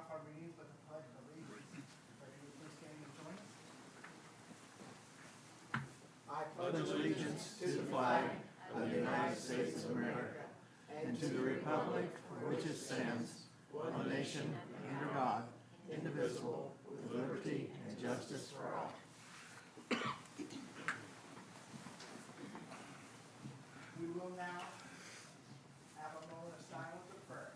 off our readings with the Pledge of Allegiance. If you would please stand and join us. I pledge allegiance to the flag of the United States of America and to the republic for which it stands, one nation, under God, indivisible, with liberty and justice for all. We will now have a moment of silence of prayer.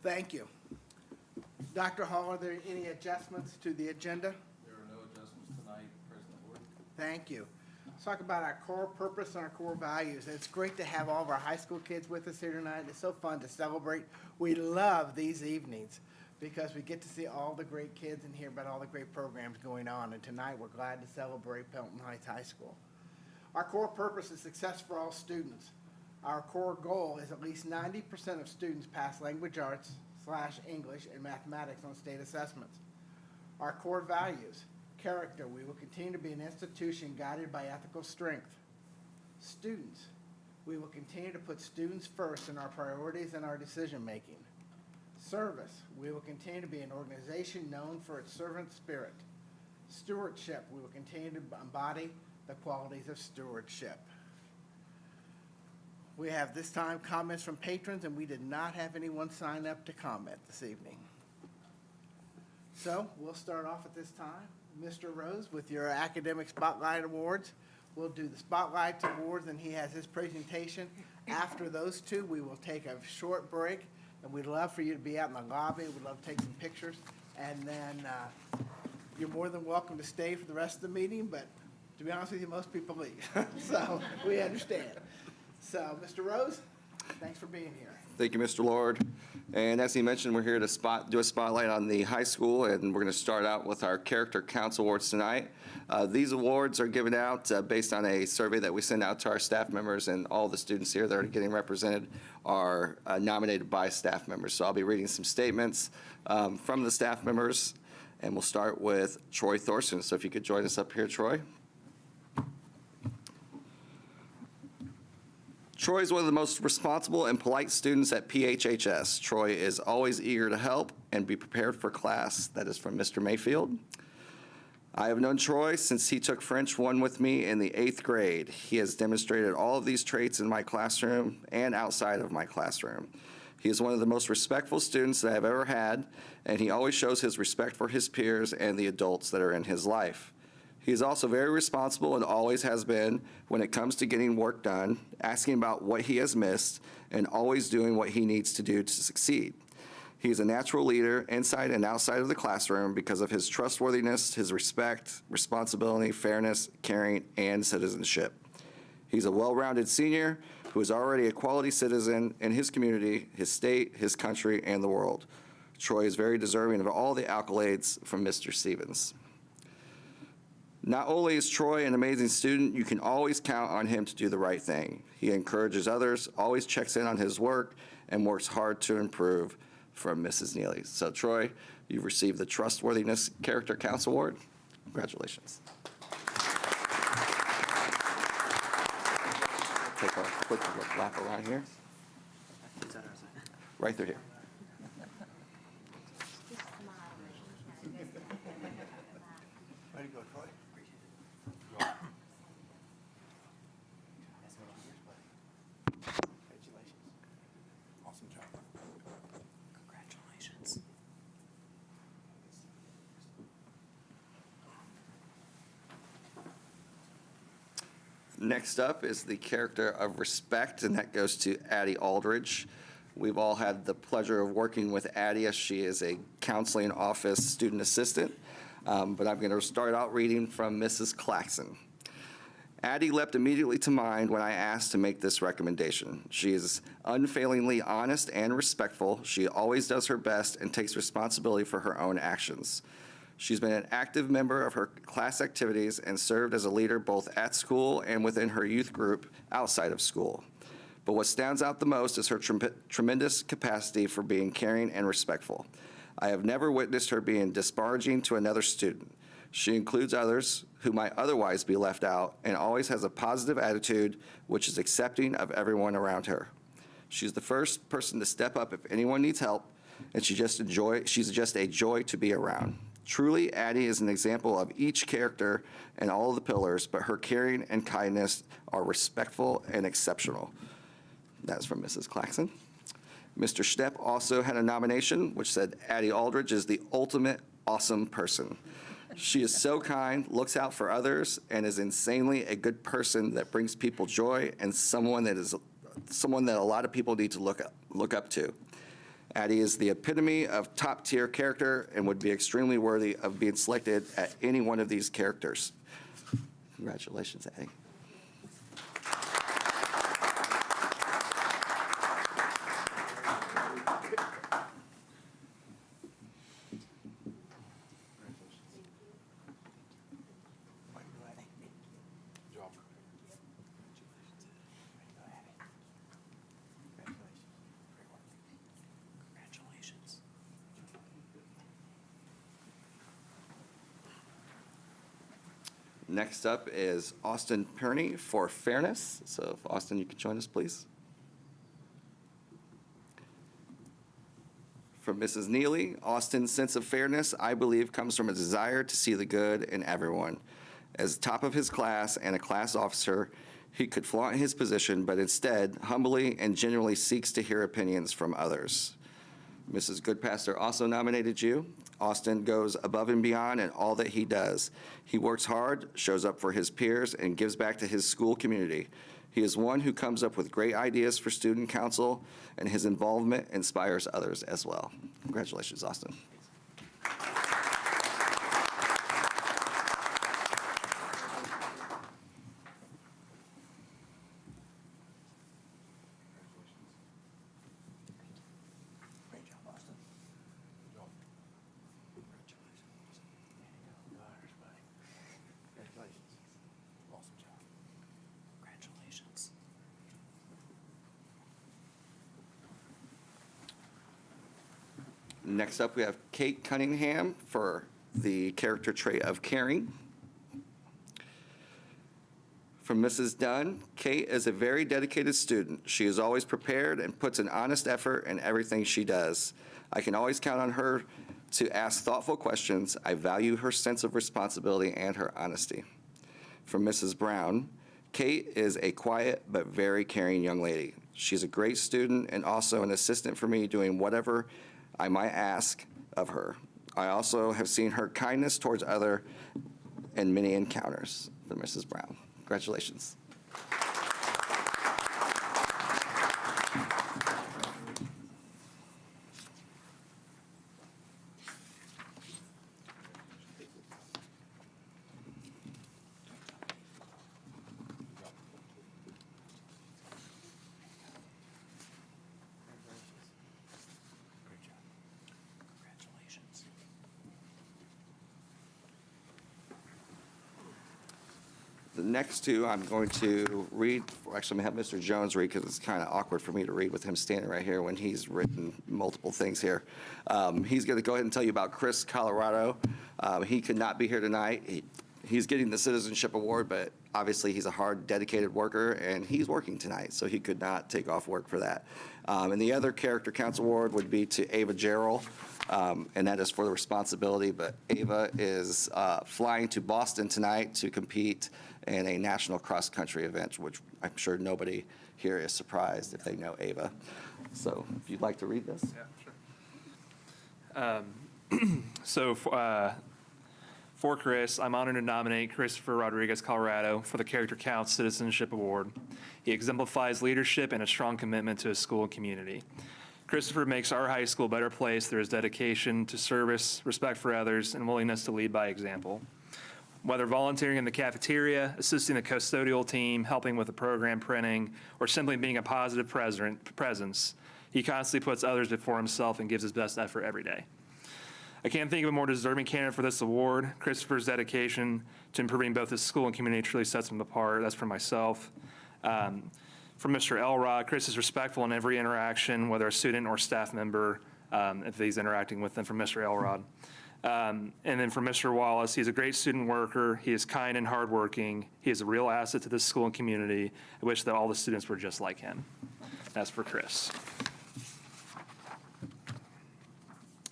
Thank you. Dr. Hall, are there any adjustments to the agenda? There are no adjustments tonight, President Board. Thank you. Let's talk about our core purpose and our core values. It's great to have all of our high school kids with us here tonight. It's so fun to celebrate. We love these evenings because we get to see all the great kids and hear about all the great programs going on. And tonight we're glad to celebrate Pendleton Heights High School. Our core purpose is success for all students. Our core goal is at least 90% of students pass language arts / English and mathematics on state assessments. Our core values: character, we will continue to be an institution guided by ethical strength. Students, we will continue to put students first in our priorities and our decision making. Service, we will continue to be an organization known for its servant spirit. Stewardship, we will continue to embody the qualities of stewardship. We have this time comments from patrons, and we did not have anyone sign up to comment this evening. So we'll start off at this time. Mr. Rose, with your Academic Spotlight Awards. We'll do the Spotlight Awards, and he has his presentation. After those two, we will take a short break, and we'd love for you to be out in the lobby. We'd love to take some pictures. And then you're more than welcome to stay for the rest of the meeting, but to be honest with you, most people leave. So we understand. So, Mr. Rose, thanks for being here. Thank you, Mr. Lord. And as he mentioned, we're here to do a spotlight on the high school, and we're going to start out with our Character Council Awards tonight. These awards are given out based on a survey that we send out to our staff members, and all the students here that are getting represented are nominated by staff members. So I'll be reading some statements from the staff members, and we'll start with Troy Thorson. So if you could join us up here, Troy. Troy is one of the most responsible and polite students at PHHS. Troy is always eager to help and be prepared for class. That is from Mr. Mayfield. I have known Troy since he took French 1 with me in the 8th grade. He has demonstrated all of these traits in my classroom and outside of my classroom. He is one of the most respectful students that I've ever had, and he always shows his respect for his peers and the adults that are in his life. He is also very responsible and always has been when it comes to getting work done, asking about what he has missed, and always doing what he needs to do to succeed. He is a natural leader inside and outside of the classroom because of his trustworthiness, his respect, responsibility, fairness, caring, and citizenship. He's a well-rounded senior who is already a quality citizen in his community, his state, his country, and the world. Troy is very deserving of all the accolades from Mr. Stevens. Not only is Troy an amazing student, you can always count on him to do the right thing. He encourages others, always checks in on his work, and works hard to improve, from Mrs. Neely. So Troy, you've received the Trustworthiness Character Council Award. Congratulations. Take a quick lap around here. Right through here. Ready to go, Troy? Congratulations. Awesome job. Congratulations. Next up is the Character of Respect, and that goes to Addie Aldridge. We've all had the pleasure of working with Addie as she is a counseling office student assistant, but I'm going to start out reading from Mrs. Claxon. Addie leapt immediately to mind when I asked to make this recommendation. She is unfailingly honest and respectful. She always does her best and takes responsibility for her own actions. She's been an active member of her class activities and served as a leader both at school and within her youth group outside of school. But what stands out the most is her tremendous capacity for being caring and respectful. I have never witnessed her being disparaging to another student. She includes others who might otherwise be left out and always has a positive attitude, which is accepting of everyone around her. She's the first person to step up if anyone needs help, and she's just a joy to be around. Truly, Addie is an example of each character and all of the pillars, but her caring and kindness are respectful and exceptional. That's from Mrs. Claxon. Mr. Schnepp also had a nomination which said Addie Aldridge is the ultimate awesome person. She is so kind, looks out for others, and is insanely a good person that brings people joy and someone that a lot of people need to look up to. Addie is the epitome of top-tier character and would be extremely worthy of being selected at any one of these characters. Congratulations, Addie. Next up is Austin Perney for Fairness. So if Austin, you could join us, please. From Mrs. Neely, Austin's sense of fairness, I believe, comes from a desire to see the good in everyone. As top of his class and a class officer, he could flaunt his position, but instead humbly and genuinely seeks to hear opinions from others. Mrs. Goodpaster also nominated you. Austin goes above and beyond in all that he does. He works hard, shows up for his peers, and gives back to his school community. He is one who comes up with great ideas for student council, and his involvement inspires others as well. Congratulations, Austin. Next up, we have Kate Cunningham for the character trait of caring. From Mrs. Dunn, Kate is a very dedicated student. She is always prepared and puts an honest effort in everything she does. I can always count on her to ask thoughtful questions. I value her sense of responsibility and her honesty. From Mrs. Brown, Kate is a quiet but very caring young lady. She's a great student and also an assistant for me doing whatever I might ask of her. I also have seen her kindness towards others in many encounters. For Mrs. Brown. Congratulations. The next two I'm going to read, actually I'm going to have Mr. Jones read because it's kind of awkward for me to read with him standing right here when he's written multiple things here. He's going to go ahead and tell you about Chris Colorado. He could not be here tonight. He's getting the Citizenship Award, but obviously he's a hard, dedicated worker, and he's working tonight, so he could not take off work for that. And the other Character Council Award would be to Ava Gerald, and that is for the responsibility, but Ava is flying to Boston tonight to compete in a national cross-country event, which I'm sure nobody here is surprised if they know Ava. So if you'd like to read this. Yeah, sure. For Chris, I'm honored to nominate Christopher Rodriguez Colorado for the Character Counts Citizenship Award. He exemplifies leadership and a strong commitment to his school and community. Christopher makes our high school a better place through his dedication to service, respect for others, and willingness to lead by example. Whether volunteering in the cafeteria, assisting the custodial team, helping with the program printing, or simply being a positive presence, he constantly puts others before himself and gives his best effort every day. I can't think of a more deserving candidate for this award. Christopher's dedication to improving both his school and community truly sets him apart. That's for myself. From Mr. Elrod, Chris is respectful in every interaction, whether a student or staff member. if he's interacting with them, from Mr. Elrod. And then for Mr. Wallace, he's a great student worker. He is kind and hardworking. He is a real asset to this school and community. I wish that all the students were just like him. That's for Chris.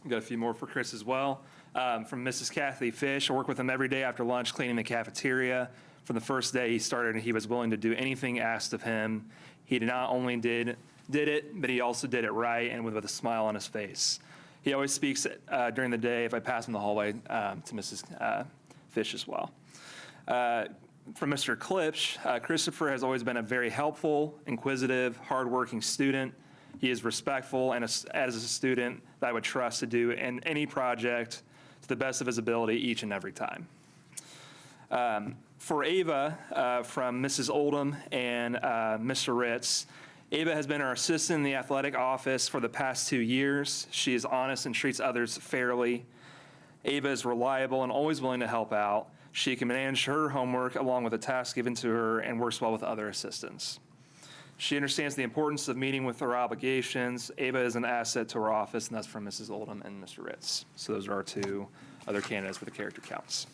Got a few more for Chris as well. From Mrs. Kathy Fish, I work with him every day after lunch cleaning the cafeteria. From the first day he started, he was willing to do anything asked of him. He not only did it, but he also did it right and with a smile on his face. He always speaks during the day if I pass him in the hallway to Mrs. Fish as well. From Mr. Klipsch, Christopher has always been a very helpful, inquisitive, hardworking student. He is respectful and as a student that I would trust to do in any project to the best of his ability each and every time. For Ava, from Mrs. Oldham and Mr. Ritz, Ava has been our assistant in the athletic office for the past 2 years. She is honest and treats others fairly. Ava is reliable and always willing to help out. She can manage her homework along with the tasks given to her and works well with other assistants. She understands the importance of meeting with her obligations. Ava is an asset to our office, and that's from Mrs. Oldham and Mr. Ritz. So those are our 2 other candidates for the character counts.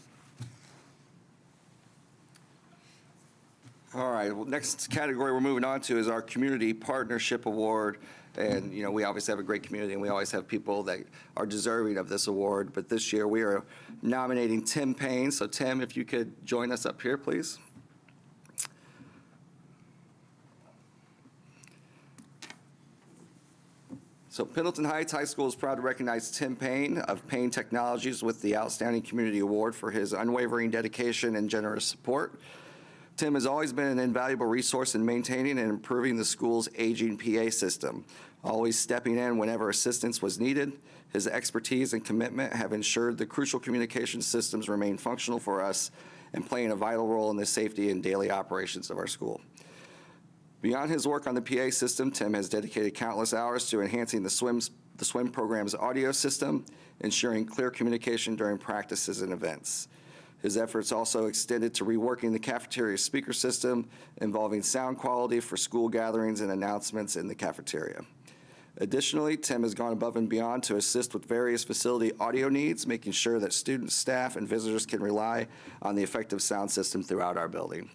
All right, well, next category we're moving on to is our Community Partnership Award. And, you know, we obviously have a great community, and we always have people that are deserving of this award. But this year we are nominating Tim Payne. So, Tim, if you could join us up here, please. So Pendleton Heights High School is proud to recognize Tim Payne of Payne Technologies with the Outstanding Community Award for his unwavering dedication and generous support. Tim has always been an invaluable resource in maintaining and improving the school's aging PA system, always stepping in whenever assistance was needed. His expertise and commitment have ensured the crucial communication systems remain functional for us and playing a vital role in the safety and daily operations of our school. Beyond his work on the PA system, Tim has dedicated countless hours to enhancing the swim program's audio system, ensuring clear communication during practices and events. His efforts also extended to reworking the cafeteria speaker system, involving sound quality for school gatherings and announcements in the cafeteria. Additionally, Tim has gone above and beyond to assist with various facility audio needs, making sure that students, staff, and visitors can rely on the effective sound system throughout our building.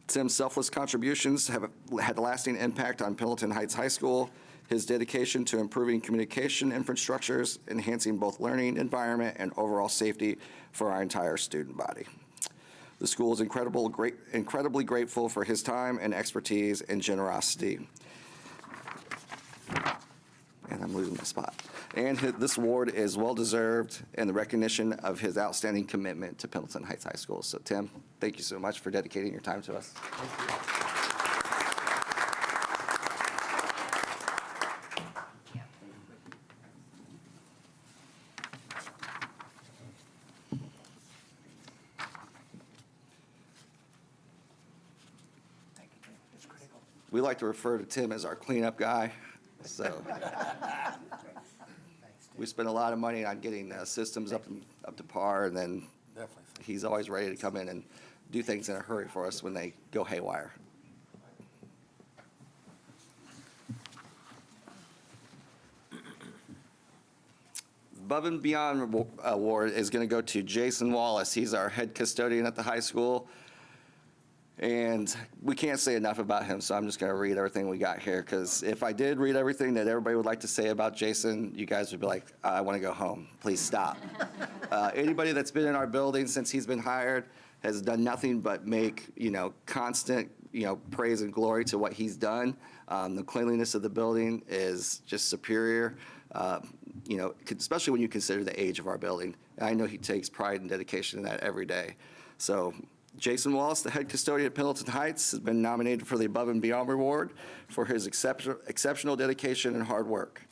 Tim's selfless contributions have had a lasting impact on Pendleton Heights High School. His dedication to improving communication infrastructures, enhancing both learning environment and overall safety for our entire student body. The school is incredibly grateful for his time and expertise and generosity. And I'm losing my spot. And this award is well-deserved in the recognition of his outstanding commitment to Pendleton Heights High School. So, Tim, thank you so much for dedicating your time to us. We like to refer to Tim as our cleanup guy. So we spend a lot of money on getting systems up to par, and then he's always ready to come in and do things in a hurry for us when they go haywire. Above and Beyond Award is going to go to Jason Wallace. He's our head custodian at the high school. And we can't say enough about him, so I'm just going to read everything we got here, because if I did read everything that everybody would like to say about Jason, you guys would be like, I want to go home. Please stop. Anybody that's been in our building since he's been hired has done nothing but make, constant, praise and glory to what he's done. The cleanliness of the building is just superior, especially when you consider the age of our building. I know he takes pride and dedication in that every day. So Jason Wallace, the head custodian at Pendleton Heights, has been nominated for the Above and Beyond Award for his exceptional dedication and hard work.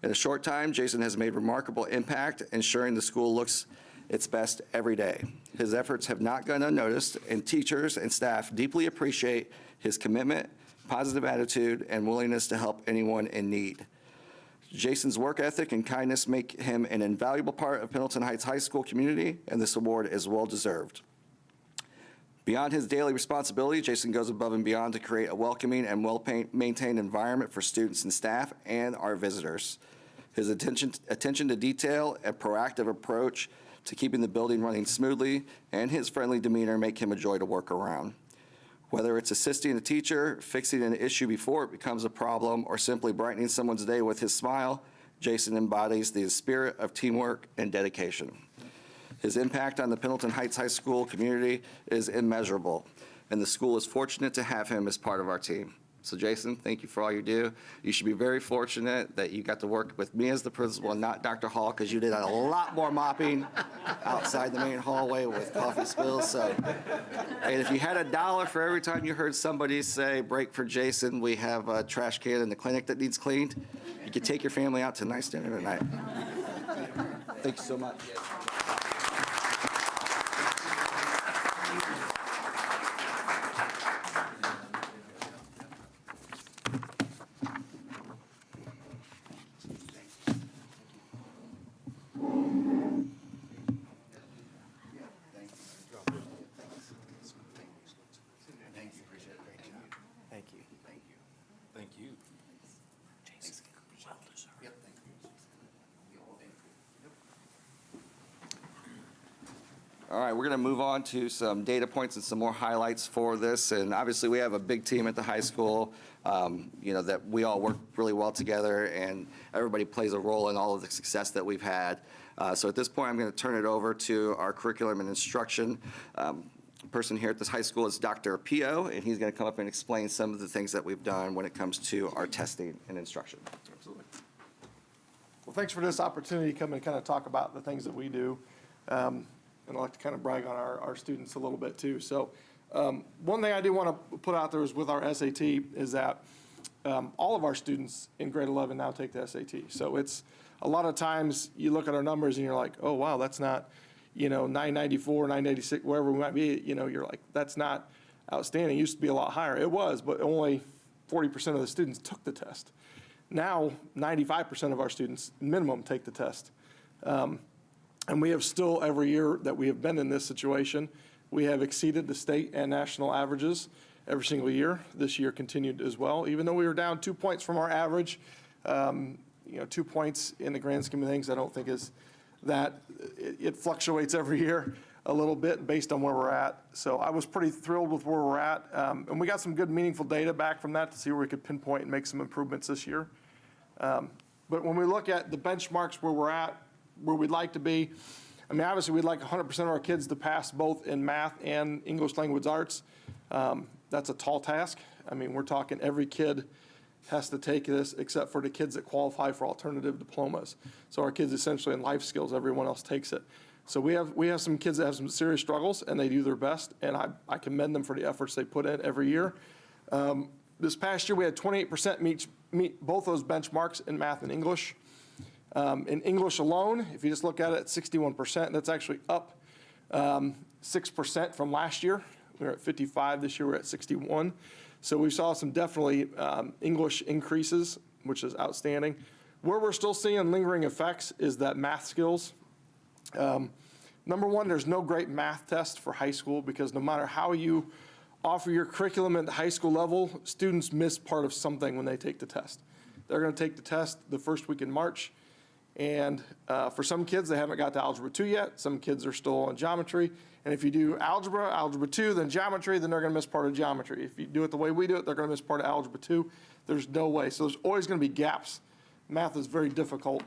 In a short time, Jason has made remarkable impact, ensuring the school looks its best every day. His efforts have not gone unnoticed, and teachers and staff deeply appreciate his commitment, positive attitude, and willingness to help anyone in need. Jason's work ethic and kindness make him an invaluable part of Pendleton Heights High School community, and this award is well-deserved. Beyond his daily responsibility, Jason goes above and beyond to create a welcoming and well-maintained environment for students and staff and our visitors. His attention to detail and proactive approach to keeping the building running smoothly and his friendly demeanor make him a joy to work around. Whether it's assisting a teacher, fixing an issue before it becomes a problem, or simply brightening someone's day with his smile, Jason embodies the spirit of teamwork and dedication. His impact on the Pendleton Heights High School community is immeasurable, and the school is fortunate to have him as part of our team. So Jason, thank you for all you do. You should be very fortunate that you got to work with me as the principal and not Dr. Hall, because you did a lot more mopping outside the main hallway with coffee spills. So, and if you had $1 for every time you heard somebody say, break for Jason, we have a trash can in the clinic that needs cleaned, you could take your family out to a nice dinner tonight. Thank you so much. Thank you. All right, we're going to move on to some data points and some more highlights for this. And obviously, we have a big team at the high school, that we all work really well together, and everybody plays a role in all of the success that we've had. So at this point, I'm going to turn it over to our curriculum and instruction person here at this high school is Dr. Pio, and he's going to come up and explain some of the things that we've done when it comes to our testing and instruction. Absolutely. Well, thanks for this opportunity to come and kind of talk about the things that we do. And I'd like to kind of brag on our students a little bit too. So one thing I do want to put out there is with our SAT is that all of our students in grade 11 now take the SAT. So it's a lot of times you look at our numbers and you're like, oh, wow, that's not, 994, 986, wherever we might be, you're like, that's not outstanding. It used to be a lot higher. It was, but only 40% of the students took the test. Now, 95% of our students minimum take the test. And we have still, every year that we have been in this situation, we have exceeded the state and national averages every single year. This year continued as well, even though we were down 2 points from our average. 2 points in the grand scheme of things, I don't think is that. It fluctuates every year a little bit based on where we're at. So I was pretty thrilled with where we're at. And we got some good, meaningful data back from that to see where we could pinpoint and make some improvements this year. But when we look at the benchmarks where we're at, where we'd like to be, obviously we'd like 100% of our kids to pass both in math and English language arts. That's a tall task. We're talking every kid has to take this except for the kids that qualify for alternative diplomas. So our kids essentially in life skills, everyone else takes it. So we have some kids that have some serious struggles and they do their best, and I commend them for the efforts they put in every year. This past year we had 28% meet both those benchmarks in math and English. In English alone, if you just look at it, 61%, that's actually up 6% from last year. We were at 55, this year we're at 61. So we saw some definitely English increases, which is outstanding. Where we're still seeing lingering effects is that math skills. Number one, there's no great math test for high school because no matter how you offer your curriculum at the high school level, students miss part of something when they take the test. They're going to take the test the first week in March. And for some kids, they haven't got to Algebra 2 yet. Some kids are still on geometry. And if you do Algebra 2, then geometry, then they're going to miss part of geometry. If you do it the way we do it, they're going to miss part of Algebra 2. There's no way. So there's always going to be gaps. Math is very difficult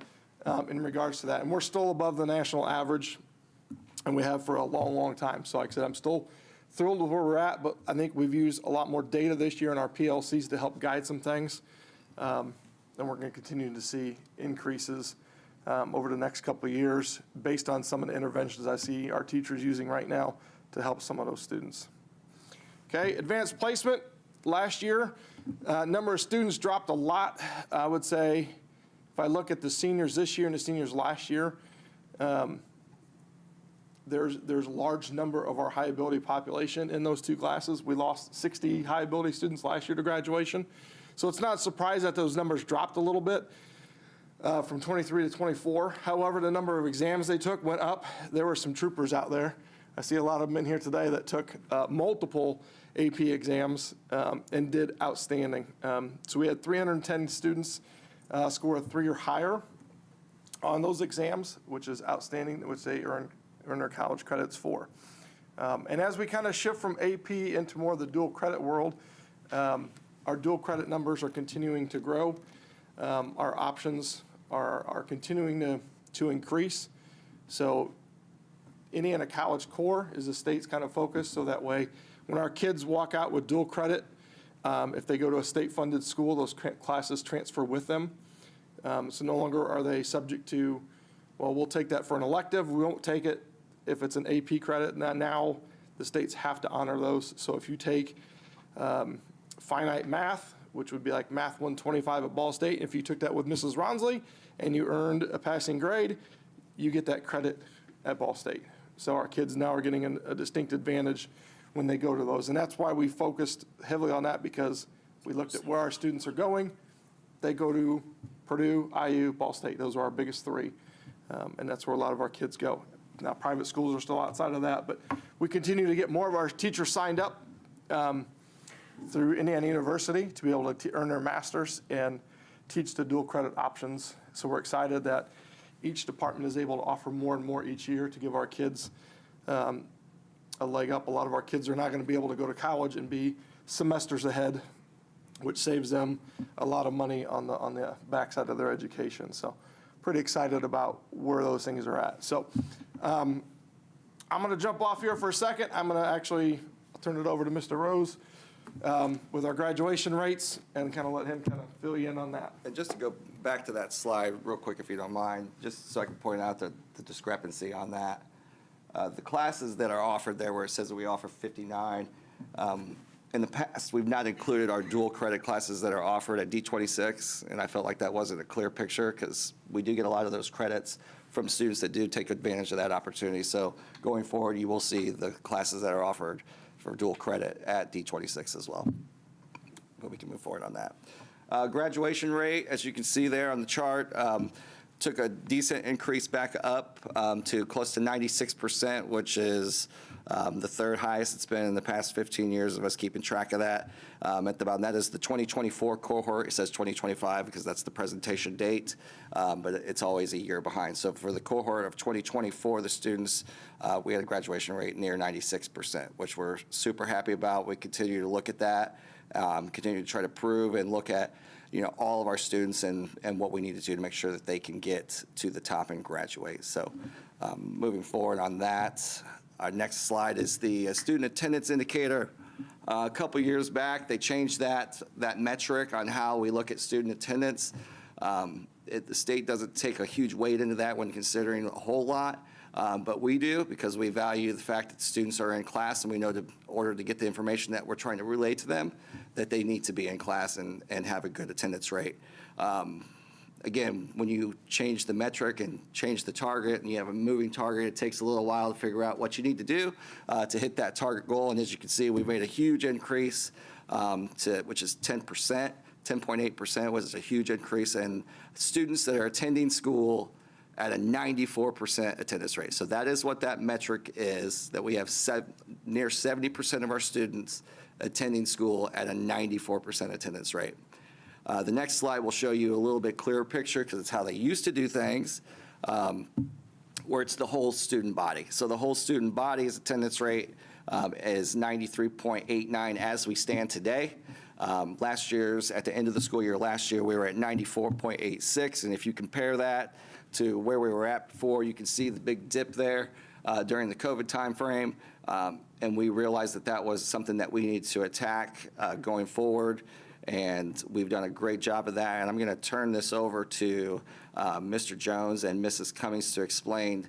in regards to that. And we're still above the national average, and we have for a long, long time. So like I said, I'm still thrilled with where we're at, but I think we've used a lot more data this year in our PLCs to help guide some things. And we're going to continue to see increases over the next couple of years based on some of the interventions I see our teachers using right now to help some of those students. Okay, advanced placement. Last year, number of students dropped a lot. I would say if I look at the seniors this year and the seniors last year, there's a large number of our high ability population in those two classes. We lost 60 high ability students last year to graduation. So it's not a surprise that those numbers dropped a little bit. From 23 to 24. However, the number of exams they took went up. There were some troopers out there. I see a lot of them in here today that took multiple AP exams and did outstanding. So we had 310 students score a 3 or higher on those exams, which is outstanding, which they earn their college credits for. And as we kind of shift from AP into more of the dual credit world, our dual credit numbers are continuing to grow. Our options are continuing to increase. So Indiana College Core is the state's kind of focus, so that way when our kids walk out with dual credit, if they go to a state-funded school, those classes transfer with them. So no longer are they subject to, well, we'll take that for an elective, we won't take it if it's an AP credit. Now the states have to honor those. So if you take finite math, which would be like Math 125 at Ball State, if you took that with Mrs. Ronsley and you earned a passing grade, you get that credit at Ball State. So our kids now are getting a distinct advantage when they go to those. And that's why we focused heavily on that, because we looked at where our students are going. They go to Purdue, IU, Ball State. Those are our biggest three. And that's where a lot of our kids go. Now, private schools are still outside of that, but we continue to get more of our teachers signed up through Indiana University to be able to earn their master's and teach the dual credit options. So we're excited that each department is able to offer more and more each year to give our kids a leg up. A lot of our kids are not going to be able to go to college and be semesters ahead, which saves them a lot of money on the backside of their education. So pretty excited about where those things are at. So I'm going to jump off here for a second. I'm going to actually turn it over to Mr. Rose with our graduation rates and kind of let him kind of fill you in on that. And just to go back to that slide real quick, if you don't mind, just so I can point out the discrepancy on that. The classes that are offered there, where it says that we offer 59, in the past, we've not included our dual credit classes that are offered at D26, and I felt like that wasn't a clear picture, because we do get a lot of those credits from students that do take advantage of that opportunity. So going forward, you will see the classes that are offered for dual credit at D26 as well. But we can move forward on that. Graduation rate, as you can see there on the chart, took a decent increase back up to close to 96%, which is the third highest it's been in the past 15 years of us keeping track of that. That is the 2024 cohort. It says 2025 because that's the presentation date, but it's always a year behind. So for the cohort of 2024, the students, we had a graduation rate near 96%, which we're super happy about. We continue to look at that, continue to try to prove and look at all of our students and what we need to do to make sure that they can get to the top and graduate. So moving forward on that, our next slide is the student attendance indicator. A couple years back, they changed that metric on how we look at student attendance. The state doesn't take a huge weight into that when considering a whole lot, but we do, because we value the fact that students are in class, and we know in order to get the information that we're trying to relay to them, that they need to be in class and have a good attendance rate. Again, when you change the metric and change the target and you have a moving target, it takes a little while to figure out what you need to do to hit that target goal. And as you can see, we've made a huge increase which is 10%. 10.8% was a huge increase in students that are attending school at a 94% attendance rate. So that is what that metric is, that we have near 70% of our students attending school at a 94% attendance rate. The next slide will show you a little bit clearer picture, because it's how they used to do things, where it's the whole student body. So the whole student body's attendance rate is 93.89 as we stand today. At the end of the school year last year, we were at 94.86, and if you compare that to where we were at before, you can see the big dip there during the COVID timeframe, and we realized that that was something that we needed to attack going forward, and we've done a great job of that. And I'm going to turn this over to Mr. Jones and Mrs. Cummings to explain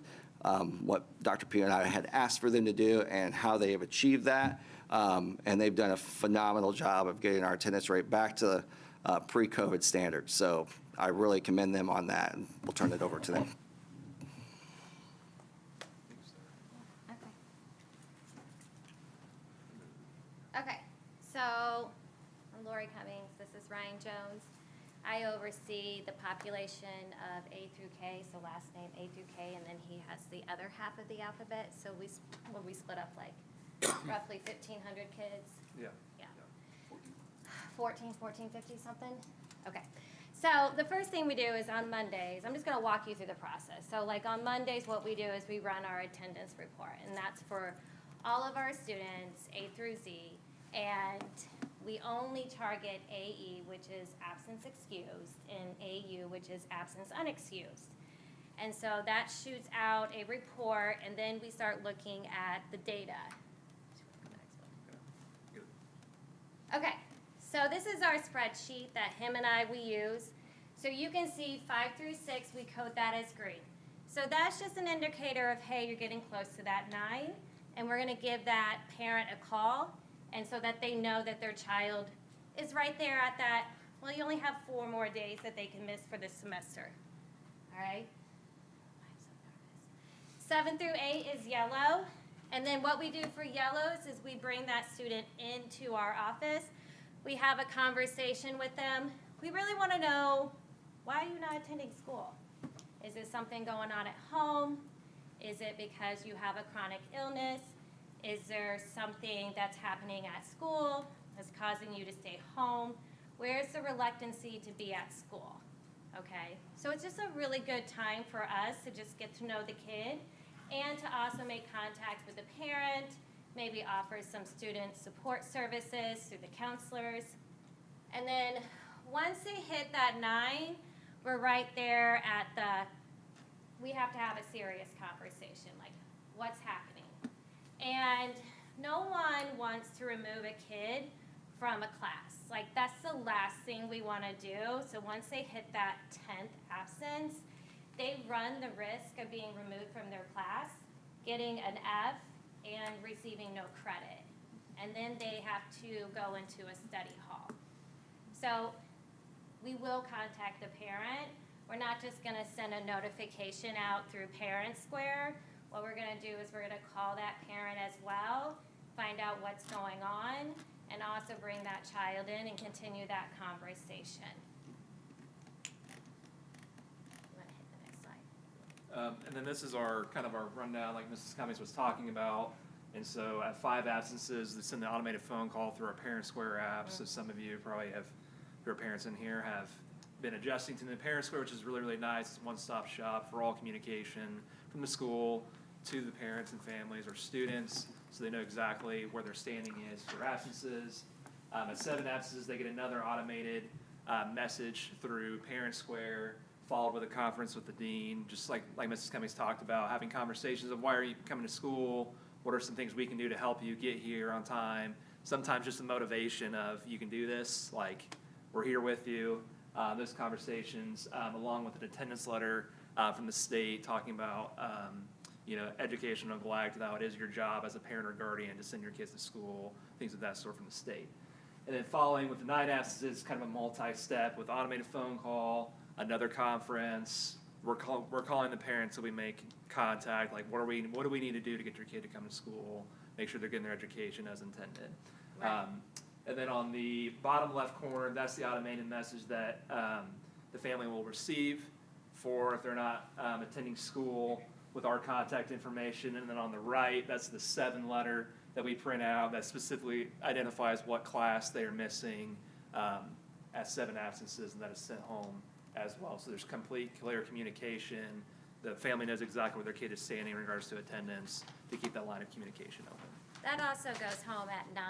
what Dr. Pugh and I had asked for them to do and how they have achieved that. And they've done a phenomenal job of getting our attendance rate back to pre-COVID standards. So I really commend them on that, and we'll turn it over to them. Okay, so I'm Lori Cummings. This is Ryan Jones. I oversee the population of A through K, so last name A through K, and then he has the other half of the alphabet. So we split up like roughly 1,500 kids. Yeah. 14, 50 something. Okay. So the first thing we do is on Mondays, I'm just gonna walk you through the process. So like on Mondays, what we do is we run our attendance report, and that's for all of our students, A through Z, and we only target AE, which is absence excused, and AU, which is absence unexcused. And so that shoots out a report, and then we start looking at the data. Okay, so this is our spreadsheet that him and we use. So you can see 5 through 6, we code that as green. So that's just an indicator of, hey, you're getting close to that 9, and we're gonna give that parent a call, and so that they know that their child is right there at that, well, you only have 4 more days that they can miss for this semester, all right? 7 through 8 is yellow, and then what we do for yellows is we bring that student into our office. We have a conversation with them. We really want to know, why are you not attending school? Is there something going on at home? Is it because you have a chronic illness? Is there something that's happening at school that's causing you to stay home? Where's the reluctancy to be at school? Okay, so it's just a really good time for us to just get to know the kid and to also make contact with the parent, maybe offer some student support services through the counselors. And then once they hit that 9, we're right there at we have to have a serious conversation, like what's happening. And no one wants to remove a kid from a class. Like that's the last thing we wanna do. So once they hit that 10th absence, they run the risk of being removed from their class, getting an F, and receiving no credit. And then they have to go into a study hall. So we will contact the parent. We're not just gonna send a notification out through Parent Square. What we're gonna do is we're gonna call that parent as well, find out what's going on, and also bring that child in and continue that conversation. You wanna hit the next slide? And then this is our kind of our rundown, like Mrs. Cummings was talking about. And so at 5 absences, they send the automated phone call through our Parent Square app. So some of you probably have, who are parents in here, have been adjusting to the Parent Square, which is really, really nice. It's a one-stop shop for all communication from the school to the parents and families or students, so they know exactly where their standing is for absences. At 7 absences, they get another automated message through Parent Square, followed with a conference with the dean, just like Mrs. Cummings talked about, having conversations of why are you coming to school, what are some things we can do to help you get here on time. Sometimes just the motivation of you can do this, like we're here with you. Those conversations, along with an attendance letter from the state talking about educational neglect, how it is your job as a parent or guardian to send your kids to school, things of that sort from the state. And then following with the 9 absences, kind of a multi-step with automated phone call, another conference. We're calling the parents so we make contact, like what do we need to do to get your kid to come to school, make sure they're getting their education as intended. Right. And then on the bottom left corner, that's the automated message that the family will receive for if they're not attending school with our contact information. And then on the right, that's the 7 letter that we print out that specifically identifies what class they are missing at 7 absences, and that is sent home as well. So there's complete, clear communication. The family knows exactly where their kid is standing in regards to attendance to keep that line of communication open. That also goes home at 9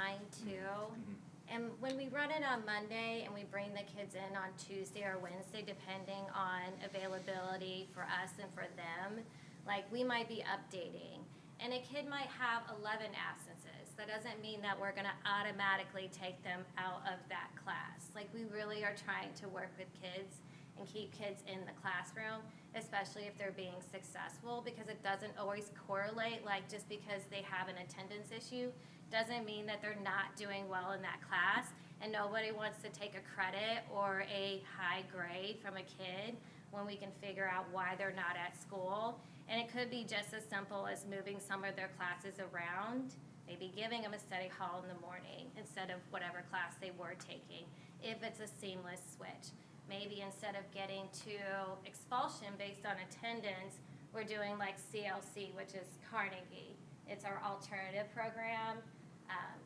too. Mm-hmm. And when we run it on Monday and we bring the kids in on Tuesday or Wednesday, depending on availability for us and for them, like we might be updating. And a kid might have 11 absences. That doesn't mean that we're gonna automatically take them out of that class. Like we really are trying to work with kids and keep kids in the classroom, especially if they're being successful, because it doesn't always correlate, like just because they have an attendance issue doesn't mean that they're not doing well in that class, and nobody wants to take a credit or a high grade from a kid when we can figure out why they're not at school. And it could be just as simple as moving some of their classes around, maybe giving them a study hall in the morning instead of whatever class they were taking, if it's a seamless switch. Maybe instead of getting to expulsion based on attendance, we're doing like CLC, which is Carnegie. It's our alternative program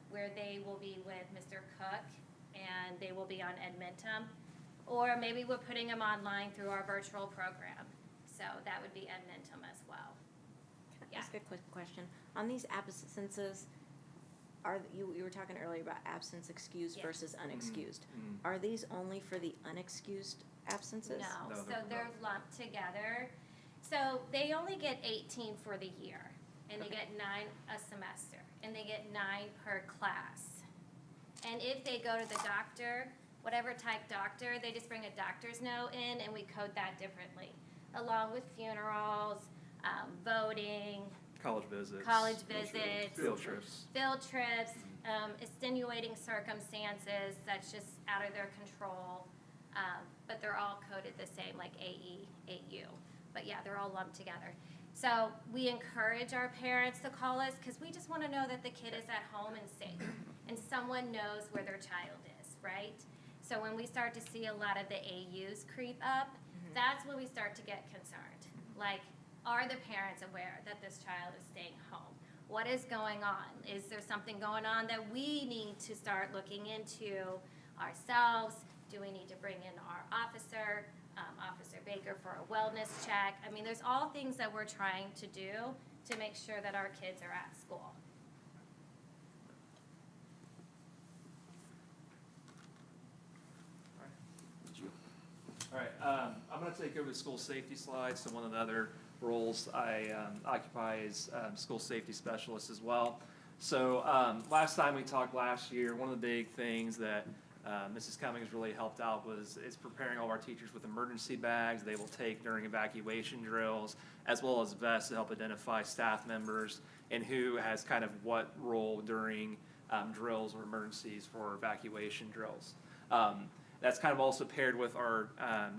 where they will be with Mr. Cook and they will be on Edmentum. Or maybe we're putting them online through our virtual program. So that would be Edmentum as well. Yeah. Ask a quick question. On these absences, you were talking earlier about absence excused Yes. versus unexcused. Are these only for the unexcused absences? No, No, so they're they're lumped together. So they only get 18 for the year, and they get 9 a semester, and they get 9 per class. And if they go to the doctor, whatever type doctor, they just bring a doctor's note in, and we code that differently, along with funerals, voting, College visits. Field trips. Extenuating circumstances that's just out of their control. But they're all coded the same, like AE, AU. But yeah, they're all lumped together. So we encourage our parents to call us because we just want to know that the kid is at home and safe and someone knows where their child is, right? So when we start to see a lot of the AUs creep up, that's when we start to get concerned. Like, are the parents aware that this child is staying home? What is going on? Is there something going on that we need to start looking into ourselves? Do we need to bring in our officer, Officer Baker, for a wellness check? I mean, there's all things that we're trying to do to make sure that our kids are at school. All right, I'm going to take over the school safety slide. So one of the other roles I occupy is school safety specialist as well. So last time we talked last year, one of the big things that Mrs. Cummings really helped out is preparing all of our teachers with emergency bags they will take during evacuation drills, as well as vests to help identify staff members and who has kind of what role during drills or emergencies for evacuation drills. That's kind of also paired with our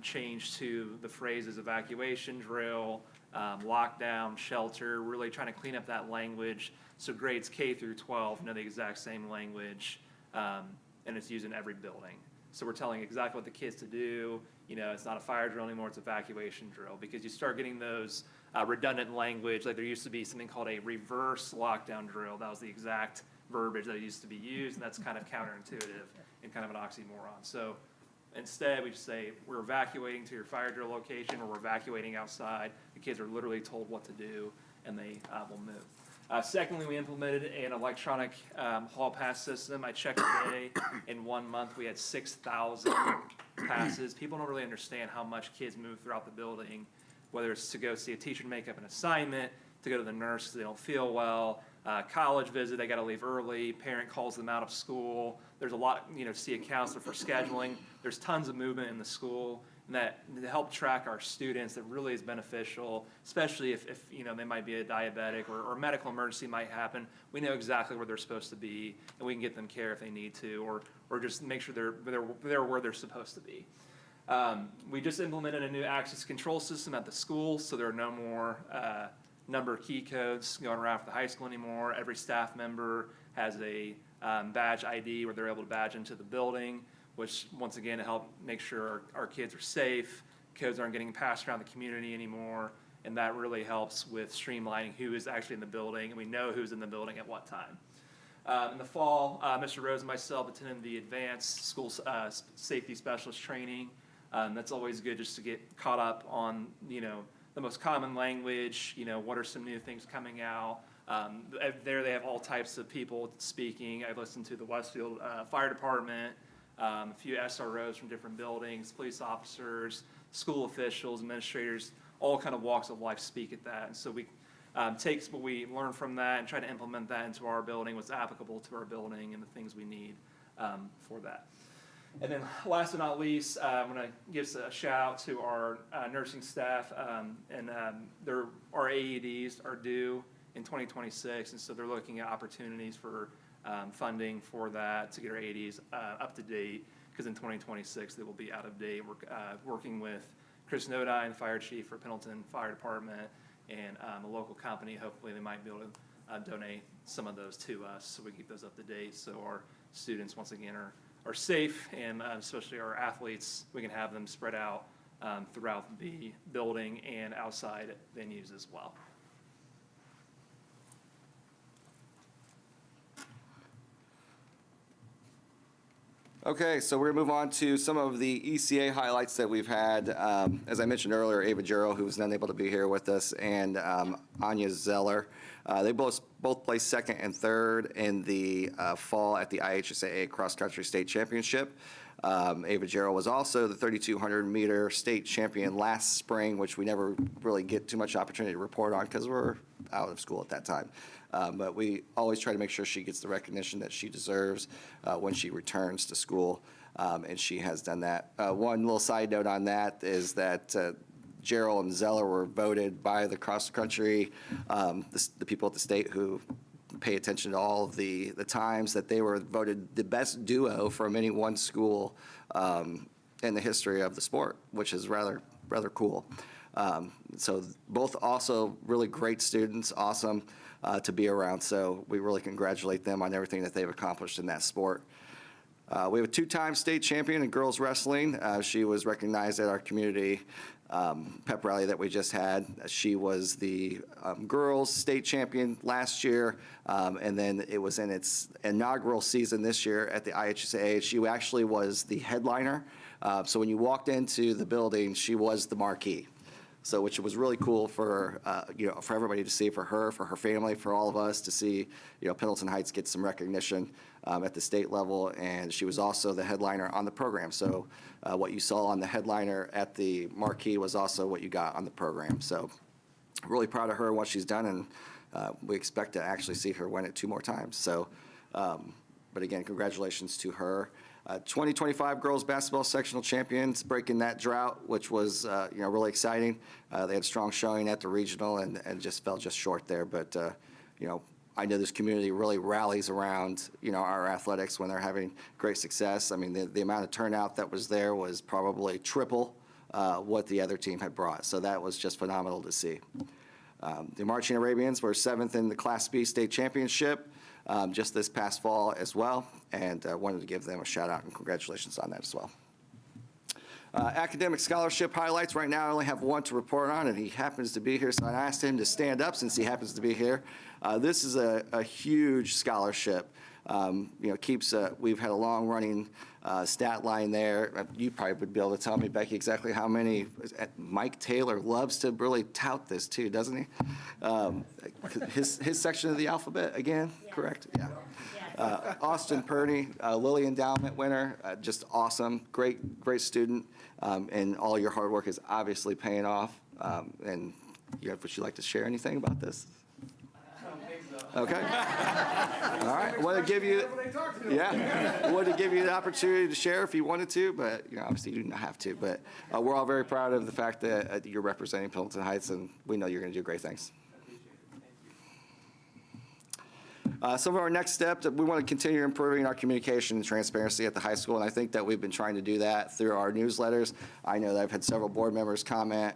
change to the phrases evacuation drill, lockdown, shelter, really trying to clean up that language so grades K through 12 know the exact same language, and it's used in every building. So we're telling exactly what the kids to do. You know, it's not a fire drill anymore, it's evacuation drill, because you start getting those redundant language. Like there used to be something called a reverse lockdown drill. That was the exact verbiage that used to be used, and that's kind of counterintuitive and kind of an oxymoron. So instead, we just say, we're evacuating to your fire drill location, or we're evacuating outside. The kids are literally told what to do, and they will move. Secondly, we implemented an electronic hall pass system. I checked today, in 1 month, we had 6,000 passes. People don't really understand how much kids move throughout the building, whether it's to go see a teacher to make up an assignment, to go to the nurse because they don't feel well, college visit, they got to leave early, parent calls them out of school. There's a lot, see a counselor for scheduling. There's tons of movement in the school, and that to help track our students, that really is beneficial, especially if they might be a diabetic or a medical emergency might happen. We know exactly where they're supposed to be, and we can get them care if they need to, or just make sure they're where they're supposed to be. We just implemented a new access control system at the school, so there are no more number key codes going around for the high school anymore. Every staff member has a badge ID where they're able to badge into the building, which once again to help make sure our kids are safe, codes aren't getting passed around the community anymore, and that really helps with streamlining who is actually in the building, and we know who's in the building at what time. In the fall, Mr. Rose and myself attended the advanced school safety specialist training. That's always good just to get caught up on, the most common language, what are some new things coming out. There they have all types of people speaking. I've listened to the Westfield Fire Department, a few SROs from different buildings, police officers, school officials, administrators, all kind of walks of life speak at that. And so we take what we learn from that and try to implement that into our building, what's applicable to our building and the things we need for that. And then last but not least, I'm going to give a shout out to our nursing staff, and our AEDs are due in 2026, and so they're looking at opportunities for funding for that to get our AEDs up to date, because in 2026 they will be out of date. We're working with Chris Nodine, the fire chief for Pendleton Fire Department, and a local company. Hopefully they might be able to donate some of those to us so we keep those up to date, so our students once again are safe, and especially our athletes, we can have them spread out throughout the building and outside venues as well. Okay, so we're going to move on to some of the ECA highlights that we've had. As I mentioned earlier, Ava Jarrell, who was unable to be here with us, and Anya Zeller. They both placed second and third in the fall at the IHSAA Cross Country State Championship. Ava Jarrell was also the 3,200-meter state champion last spring, which we never really get too much opportunity to report on because we're out of school at that time. But we always try to make sure she gets the recognition that she deserves when she returns to school, and she has done that. One little side note on that is that Gerald and Zeller were voted by the cross-country, the people at the state who pay attention to all of the times, that they were voted the best duo from any one school in the history of the sport, which is rather cool. So both also really great students, awesome to be around. So we really congratulate them on everything that they've accomplished in that sport. We have a two-time state champion in girls wrestling. She was recognized at our community pep rally that we just had. She was the girls state champion last year, and then it was in its inaugural season this year at the IHSAA. She actually was the headliner. So when you walked into the building, she was the marquee. So, which was really cool for, for everybody to see, for her family, for all of us to see, Pendleton Heights get some recognition at the state level. And she was also the headliner on the program. So what you saw on the headliner at the marquee was also what you got on the program. So really proud of her and what she's done. And we expect to actually see her win it 2 more times. So, but again, congratulations to her. 2025 girls basketball sectional champions, breaking that drought, which was really exciting. They had a strong showing at the regional and just fell just short there. But I know this community really rallies around our athletics when they're having great success. I mean, the amount of turnout that was there was probably triple what the other team had brought. So that was just phenomenal to see. The Marching Arabians were 7th in the Class B state championship just this past fall as well, and wanted to give them a shout out and congratulations on that as well. Academic scholarship highlights. Right now I only have one to report on, and he happens to be here, so I asked him to stand up since he happens to be here. This is a huge scholarship. We've had a long running stat line there. You probably would be able to tell me, Becky, exactly how many. Mike Taylor loves to really tout this too, doesn't he? His section of the alphabet again, yes. Correct? Yeah. Yes. Austin Purdy, Lilly Endowment winner, just awesome, great student, and all your hard work is obviously paying off. And would you like to share anything about this? Okay. All right. Want to give you, want to give you the opportunity to share if you wanted to, but obviously you do not have to. But we're all very proud of the fact that you're representing Pendleton Heights, and we know you're going to do great things. Some of our next steps, we want to continue improving our communication and transparency at the high school, and I think that we've been trying to do that through our newsletters. I know that I've had several board members comment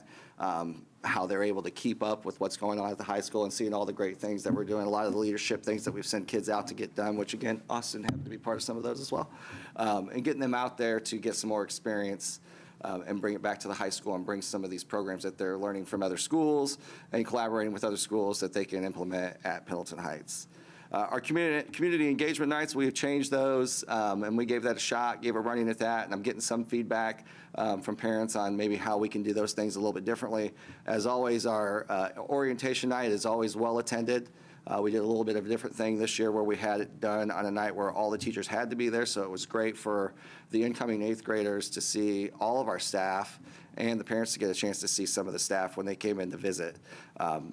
how they're able to keep up with what's going on at the high school and seeing all the great things that we're doing, a lot of the leadership things that we've sent kids out to get done, which again, Austin happened to be part of some of those as well, and getting them out there to get some more experience and bring it back to the high school and bring some of these programs that they're learning from other schools and collaborating with other schools that they can implement at Pendleton Heights. Our community engagement nights, we have changed those, and we gave that a shot, gave a running at that, and I'm getting some feedback from parents on maybe how we can do those things a little bit differently. As always, our orientation night is always well attended. We did a little bit of a different thing this year where we had it done on a night where all the teachers had to be there, so it was great for the incoming 8th graders to see all of our staff and the parents to get a chance to see some of the staff when they came in to visit.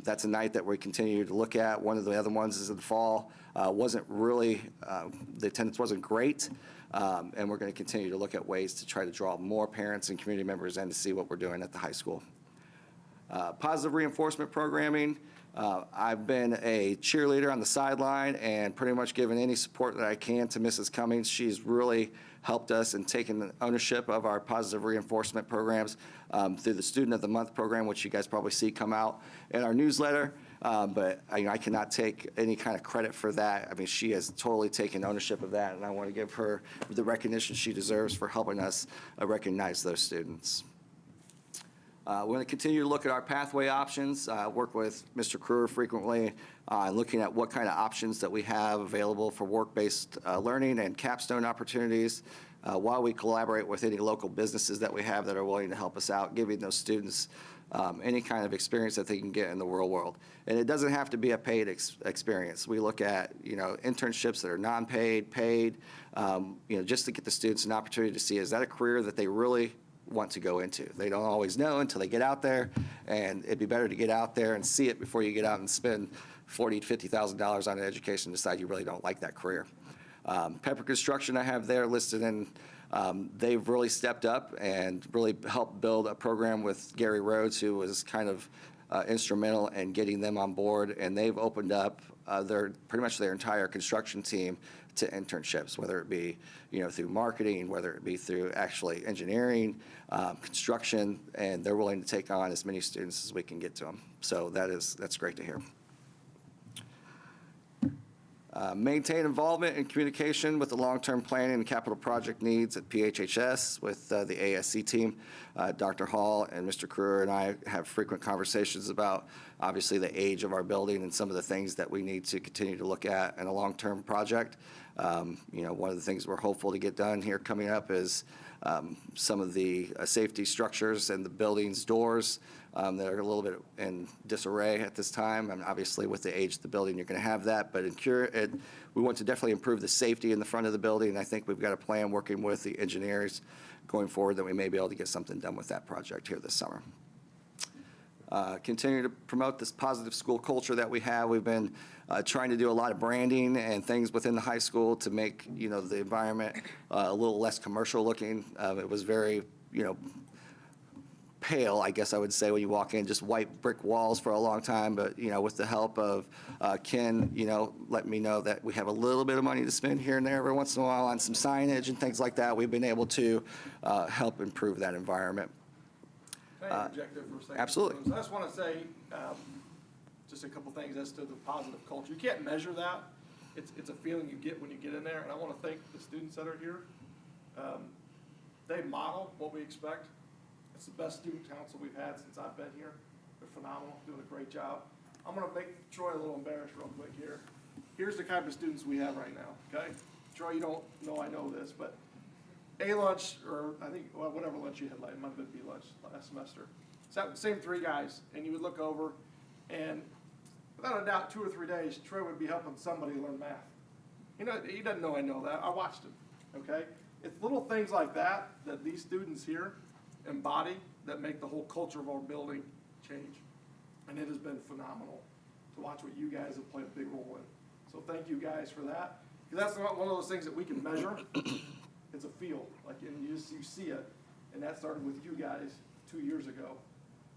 That's a night that we continue to look at. One of the other ones is in the fall. Wasn't really, the attendance wasn't great, and we're going to continue to look at ways to try to draw more parents and community members in to see what we're doing at the high school. Positive reinforcement programming. I've been a cheerleader on the sideline and pretty much given any support that I can to Mrs. Cummings. She's really helped us in taking ownership of our positive reinforcement programs through the Student of the Month program, which you guys probably see come out in our newsletter. But I cannot take any kind of credit for that. I mean, she has totally taken ownership of that, and I want to give her the recognition she deserves for helping us recognize those students. We're going to continue to look at our pathway options, work with Mr. Kruger frequently looking at what kind of options that we have available for work-based learning and capstone opportunities. while we collaborate with any local businesses that we have that are willing to help us out, giving those students any kind of experience that they can get in the real world. And it doesn't have to be a paid experience. We look at, internships that are non-paid, paid, just to get the students an opportunity to see, is that a career that they really want to go into? They don't always know until they get out there, and it'd be better to get out there and see it before you get out and spend $40,000 to $50,000 on an education and decide you really don't like that career. Pepper Construction I have there listed in. They've really stepped up and really helped build a program with Gary Rhodes, who was kind of instrumental in getting them on board, and they've opened up pretty much their entire construction team to internships, whether it be through marketing, whether it be through actually engineering, construction, and they're willing to take on as many students as we can get to them. So that's great to hear. Maintain involvement and communication with the long-term planning and capital project needs at PHHS with the ASC team. Dr. Hall and Mr. Kruger and I have frequent conversations about, obviously, the age of our building and some of the things that we need to continue to look at in a long-term project. One of the things we're hopeful to get done here coming up is some of the safety structures and the building's doors that are a little bit in disarray at this time. And obviously, with the age of the building, you're going to have that. But we want to definitely improve the safety in the front of the building. And I think we've got a plan working with the engineers going forward that we may be able to get something done with that project here this summer. Continue to promote this positive school culture that we have. We've been trying to do a lot of branding and things within the high school to make the environment a little less commercial looking. It was very pale, I guess I would say, when you walk in, just white brick walls for a long time. But with the help of Ken, let me know that we have a little bit of money to spend here and there every once in a while on some signage and things like that. We've been able to help improve that environment. Can I interject there for a second? Absolutely. I just want to say just a couple things as to the positive culture. You can't measure that. It's a feeling you get when you get in there. And I want to thank the students that are here. They model what we expect. It's the best student council we've had since I've been here. They're phenomenal, doing a great job. I'm going to make Troy a little embarrassed real quick here. Here's the kind of students we have right now, okay? Troy, you don't know I know this, but A lunch, or I think, well, whatever lunch you had, it might have been B lunch last semester. It's that same three guys, and you would look over, and without a doubt, 2 or 3 days, Troy would be helping somebody learn math. He doesn't know I know that. I watched him, okay? It's little things like that that these students here embody that make the whole culture of our building change. And it has been phenomenal to watch what you guys have played a big role in. So thank you guys for that. Because that's not one of those things that we can measure. It's a feel, and you see it. And that started with you guys 2 years ago,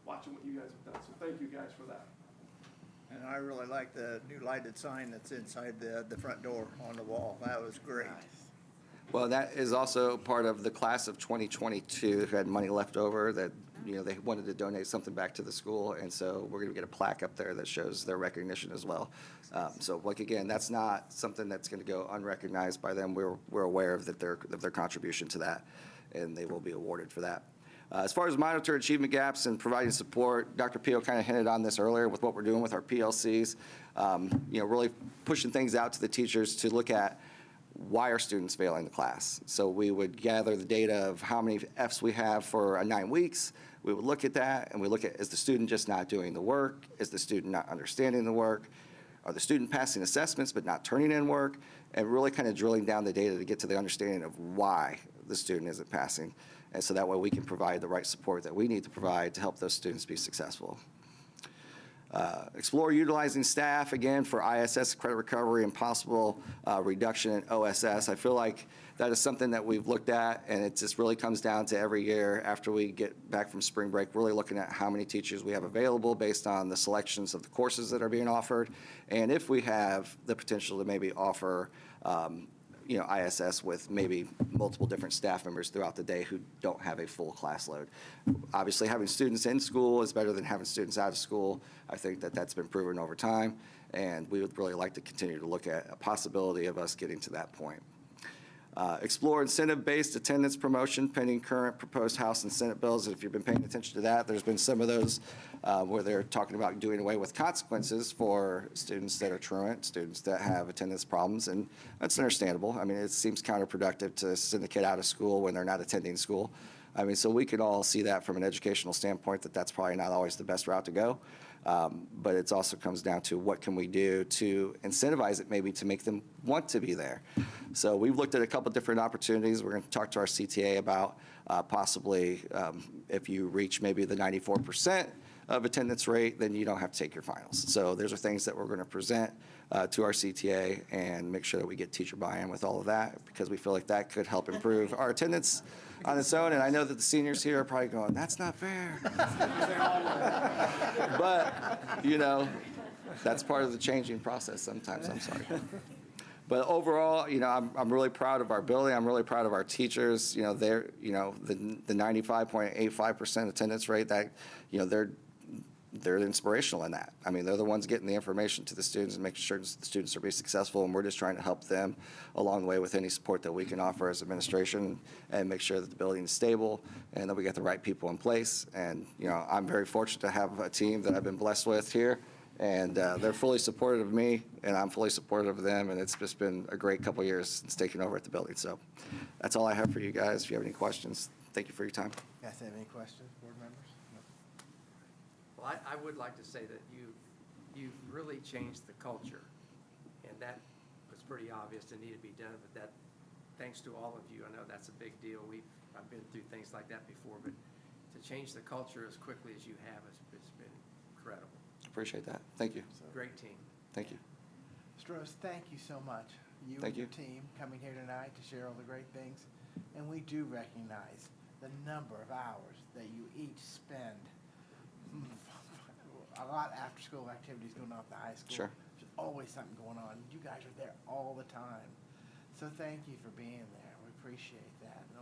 watching what you guys have done. So thank you guys for that. And I really like the new lighted sign that's inside the front door on the wall. That was great. Well, that is also part of the class of 2022 who had money left over that, they wanted to donate something back to the school. And so we're going to get a plaque up there that shows their recognition as well. So again, that's not something that's going to go unrecognized by them. We're aware of their contribution to that, and they will be awarded for that. As far as monitor achievement gaps and providing support, Dr. Pio kind of hinted on this earlier with what we're doing with our PLCs, really pushing things out to the teachers to look at why are students failing the class. So we would gather the data of how many Fs we have for 9 weeks. We would look at that, and we look at, is the student just not doing the work? Is the student not understanding the work? Are the student passing assessments but not turning in work? And really kind of drilling down the data to get to the understanding of why the student isn't passing. And so that way we can provide the right support that we need to provide to help those students be successful. Explore utilizing staff, again, for ISS credit recovery and possible reduction in OSS. I feel like that is something that we've looked at, and it just really comes down to every year after we get back from spring break, really looking at how many teachers we have available based on the selections of the courses that are being offered, and if we have the potential to maybe offer ISS with maybe multiple different staff members throughout the day who don't have a full class load. Obviously, having students in school is better than having students out of school. I think that that's been proven over time, and we would really like to continue to look at a possibility of us getting to that point. Explore incentive-based attendance promotion pending current proposed House and Senate bills. If you've been paying attention to that, there's been some of those where they're talking about doing away with consequences for students that are truant, students that have attendance problems, and that's understandable. I mean, it seems counterproductive to send a kid out of school when they're not attending school. I mean, so we could all see that from an educational standpoint, that that's probably not always the best route to go. But it also comes down to what can we do to incentivize it, maybe to make them want to be there. So we've looked at a couple different opportunities. We're going to talk to our CTA about possibly if you reach maybe the 94% of attendance rate, then you don't have to take your finals. So those are things that we're going to present to our CTA and make sure that we get teacher buy-in with all of that, because we feel like that could help improve our attendance on its own. And I know that the seniors here are probably going, that's not fair. But, you know, that's part of the changing process sometimes, I'm sorry. But overall, you know, I'm really proud of our building. I'm really proud of our teachers. You know, they're, you know, the 95.85% attendance rate, that, you know, they're inspirational in that. I mean, they're the ones getting the information to the students and making sure the students are being successful, and we're just trying to help them along the way with any support that we can offer as administration and make sure that the building is stable and that we get the right people in place. And, you know, I'm very fortunate to have a team that I've been blessed with here, and they're fully supportive of me, and I'm fully supportive of them, and it's just been a great couple years since taking over at the building. So that's all I have for you guys. If you have any questions, thank you for your time. You guys have any questions, board members? Well, I would like to say that you've really changed the culture, and that was pretty obvious and needed to be done, but that, thanks to all of you, I know that's a big deal. I've been through things like that before, but to change the culture as quickly as you have, it's been incredible. Appreciate that. Thank you. Great team. Thank you. Mr. Rose, thank you so much. You Thank and your you. team coming here tonight to share all the great things. And we do recognize the number of hours that you each spend, a lot after school activities going on at the high school. Sure. There's always something going on. You guys are there all the time. So thank you for being there. We appreciate that and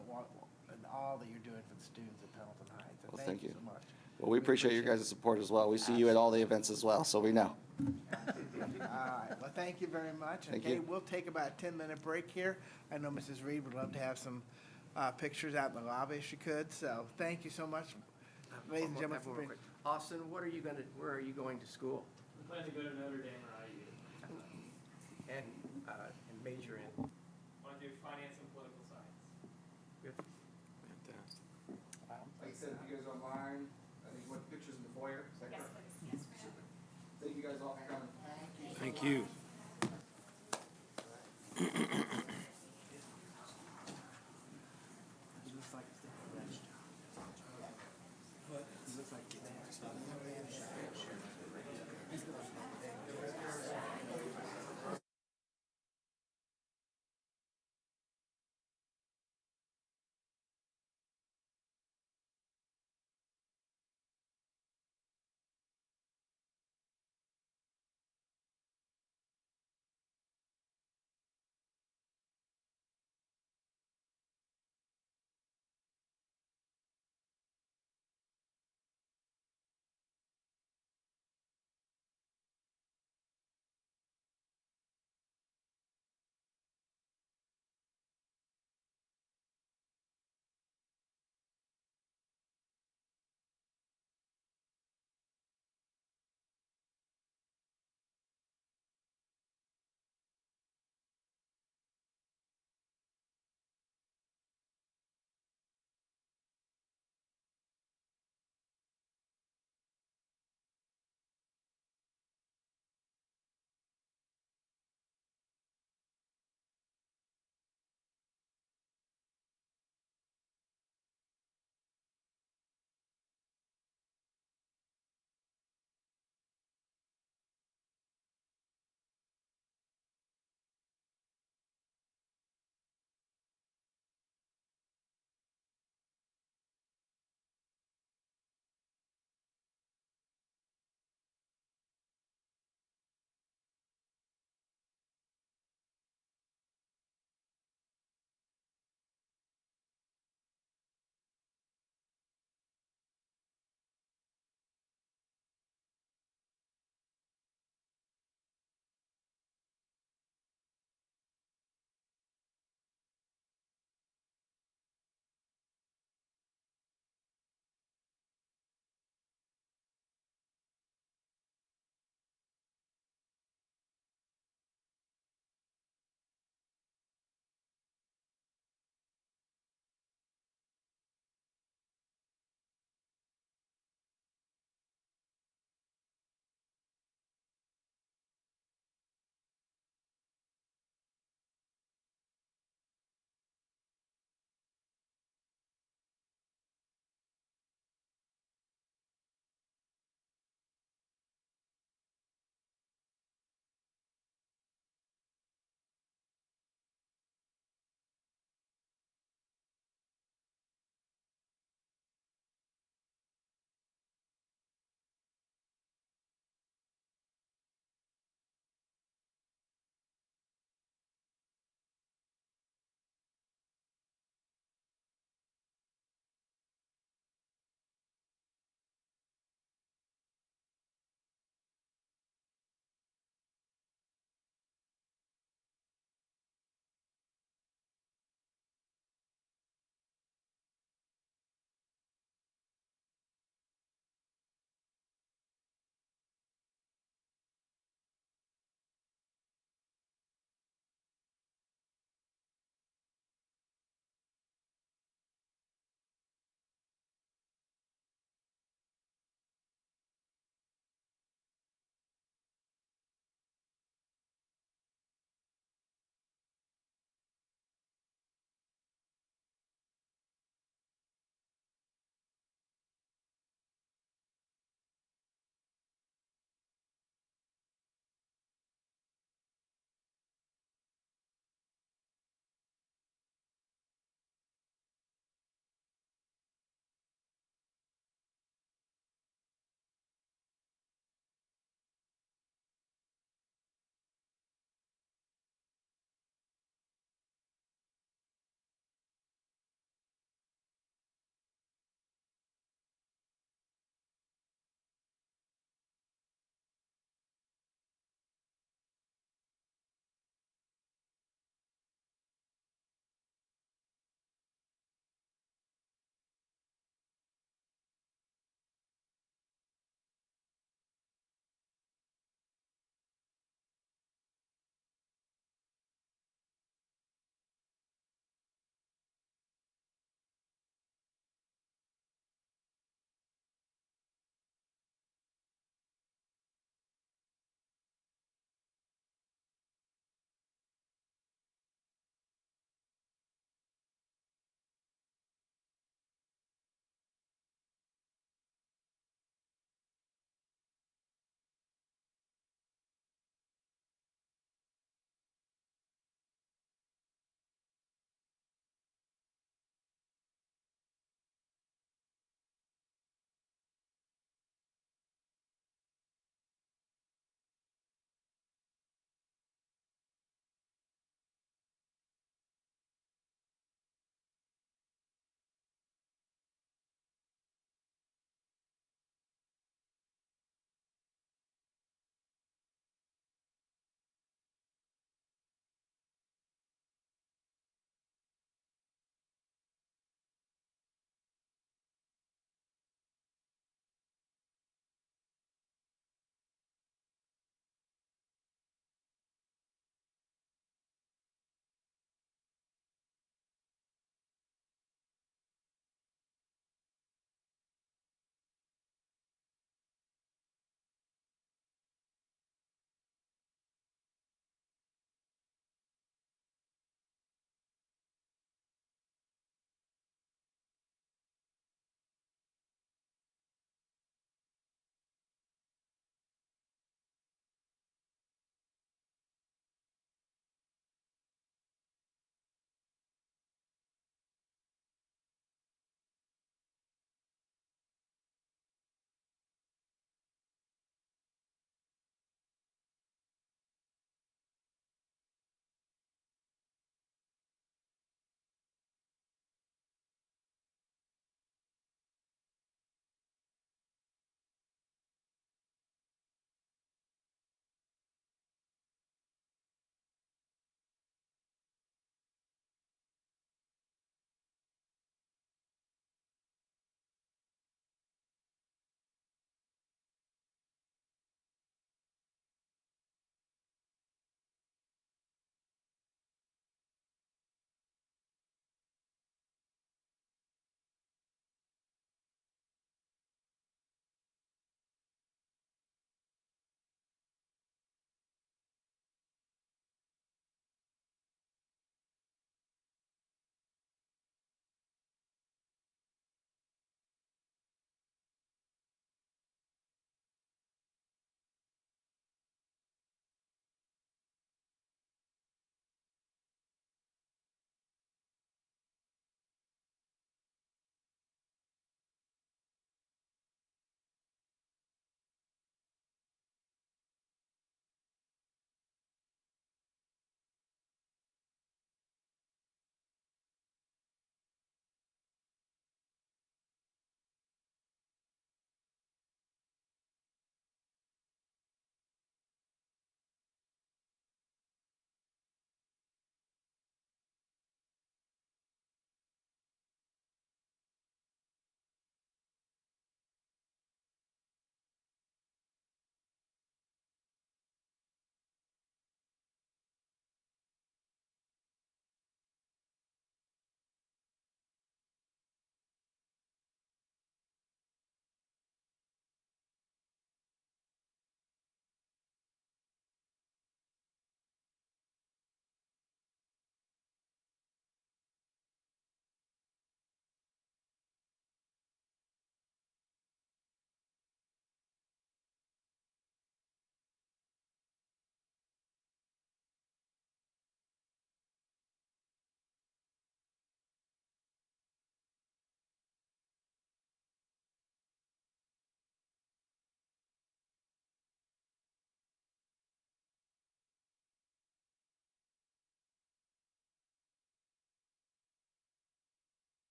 all that you're doing for the students at Pendleton Heights. So Well, thank thank you you. so much. Well, we appreciate your guys' support as well. We see you at all the events as well, so we know. All right, well, thank you very much. Thank Okay, you. we'll take about a 10-minute break here. I know Mrs. Reed would love to have some pictures out in the lobby if she could, so thank you so much, ladies and gentlemen. Have one real quick. Austin, where are you going to school? I'm planning to go to Notre Dame or IU. And major in? I want to do finance and political science. Good. Like I said, if you guys don't mind, I think you want pictures in the foyer. Is that correct? Yes, please. Thank you guys all for coming. Thank you.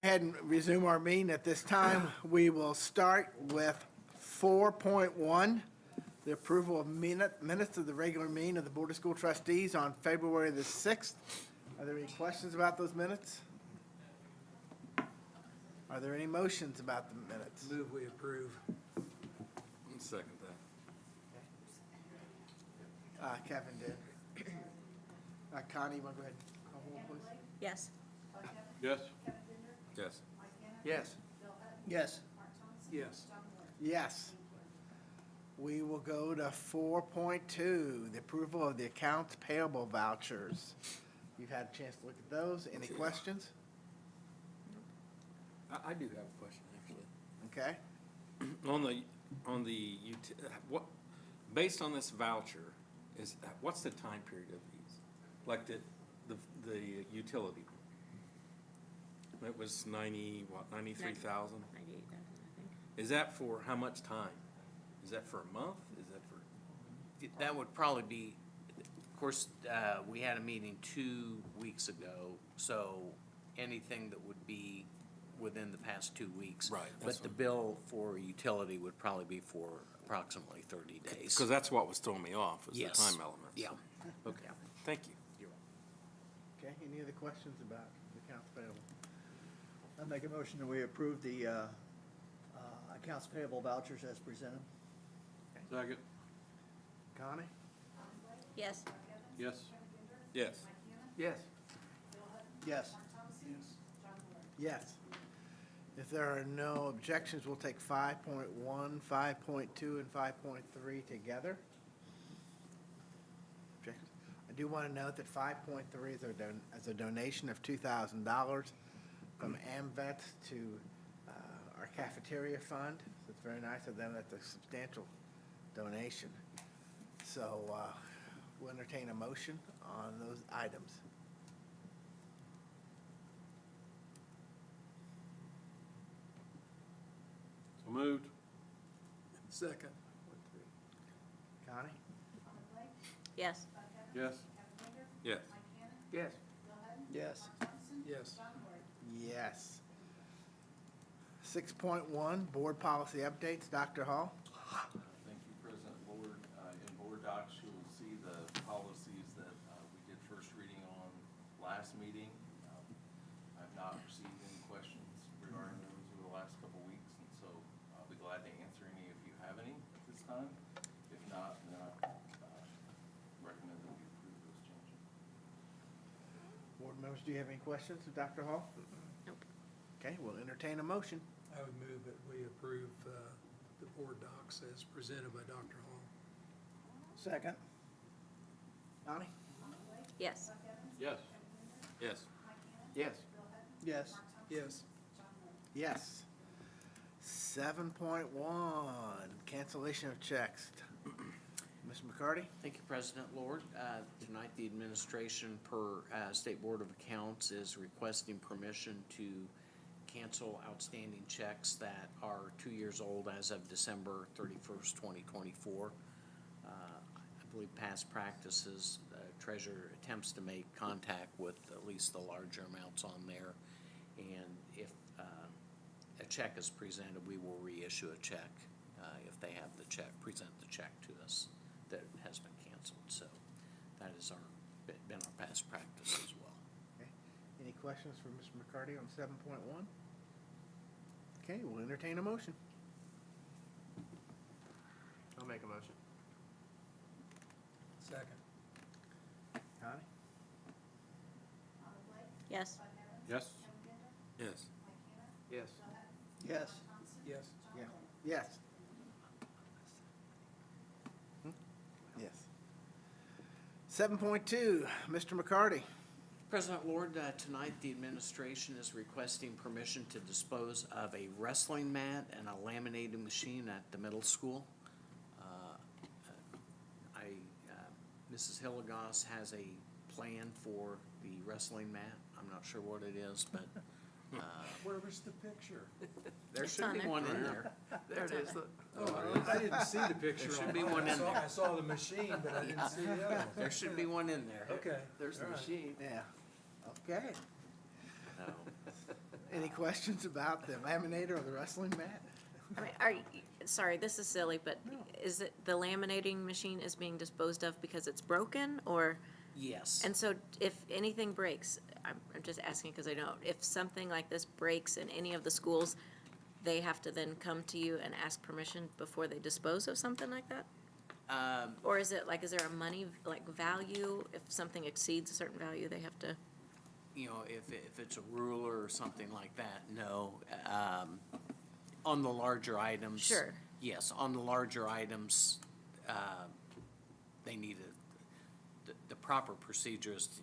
Ahead and resume our meeting at this time. We will start with 4.1, the approval of minutes of the regular meeting of the Board of School Trustees on February the 6th. Are there any questions about those minutes? Are there any motions about the minutes? Move we approve. Second that. Kevin did. Connie, you want to go ahead and call roll, please? Yes. Yes. Yes. Yes. Yes. Yes. Yes. We will go to 4.2, the approval of the accounts payable vouchers. You've had a chance to look at those. Any questions? I do have a question, actually. Okay. What, based on this voucher, what's the time period of these? Like the utility? It was 93,000? 98,000, I think. Is that for how much time? Is that for a month? Is that for? That would probably be, of course, we had a meeting 2 weeks ago, so anything that would be within the past 2 weeks. Right, that's But the what- bill for utility would probably be for approximately 30 days. Because that's what was throwing me off, was the Yes. time element. Yeah. Okay, thank you. Okay, any other questions about the accounts payable? I make a motion that we approve the accounts payable vouchers as presented. Second. Connie? Yes. Yes. Yes. Yes. Yes. Yes. If there are no objections, we'll take 5.1, 5.2, and 5.3 together. Objections? I do want to note that 5.3 is a donation of $2,000 from AMVET to our cafeteria fund. So it's very nice of them. That's a substantial donation. So we'll entertain a motion on those items. So moved. Second. Connie? Yes. Yes. Yes. Yes. Yes. Yes. Yes. 6.1, board policy updates. Dr. Hall? Thank you, President Lord. In board docs, you will see the policies that we did first reading on last meeting. I've not received any questions regarding those over the last couple of weeks, and so I'll be glad to answer any if you have any at this time. If not, then I recommend that we approve those changes. Board members, do you have any questions of Dr. Hall? Nope. Okay, we'll entertain a motion. I would move that we approve the board docs as presented by Dr. Hall. Second. Connie? Yes. Yes. Yes. Yes. Yes. Yes. Yes. 7.1, cancellation of checks. Mr. McCarty? Thank you, President Lord. Tonight, the administration, per State Board of Accounts, is requesting permission to cancel outstanding checks that are 2 years old as of December 31st, 2024. I believe past practices, treasurer attempts to make contact with at least the larger amounts on there. And if a check is presented, we will reissue a check if they have the check, present the check to us that has been canceled. So that is been our past practice as well. Okay. Any questions for Mr. McCarty on 7.1? Okay, we'll entertain a motion. I'll make a motion. Second. Connie? Yes. Yes. Yes. Yes. Yes. Yes. Yeah. Yes. Yes. 7.2, Mr. McCarty. President Lord, tonight the administration is requesting permission to dispose of a wrestling mat and a laminating machine at the middle school. Mrs. Hilligoss has a plan for the wrestling mat. I'm not sure what it is, but Where was the picture? there It's should on be there. one in there. There it is. I didn't see the picture. There should be one in there. I saw the machine, but I didn't see the other one. There should be one in there. Okay, there's the All right. machine. Yeah. Okay. No. Any questions about the laminator or the wrestling mat? I mean, sorry, this is silly, but is it, the laminating machine is being disposed of because it's broken, or? Yes. And so if anything breaks, I'm just asking because I know, if something like this breaks in any of the schools, they have to then come to you and ask permission before they dispose of something like that? Or is it like, is there a money, like, value? If something exceeds a certain value, they have to? You know, if it's a ruler or something like that, no. On the larger items. Sure. Yes, on the larger items, they need the proper procedure is to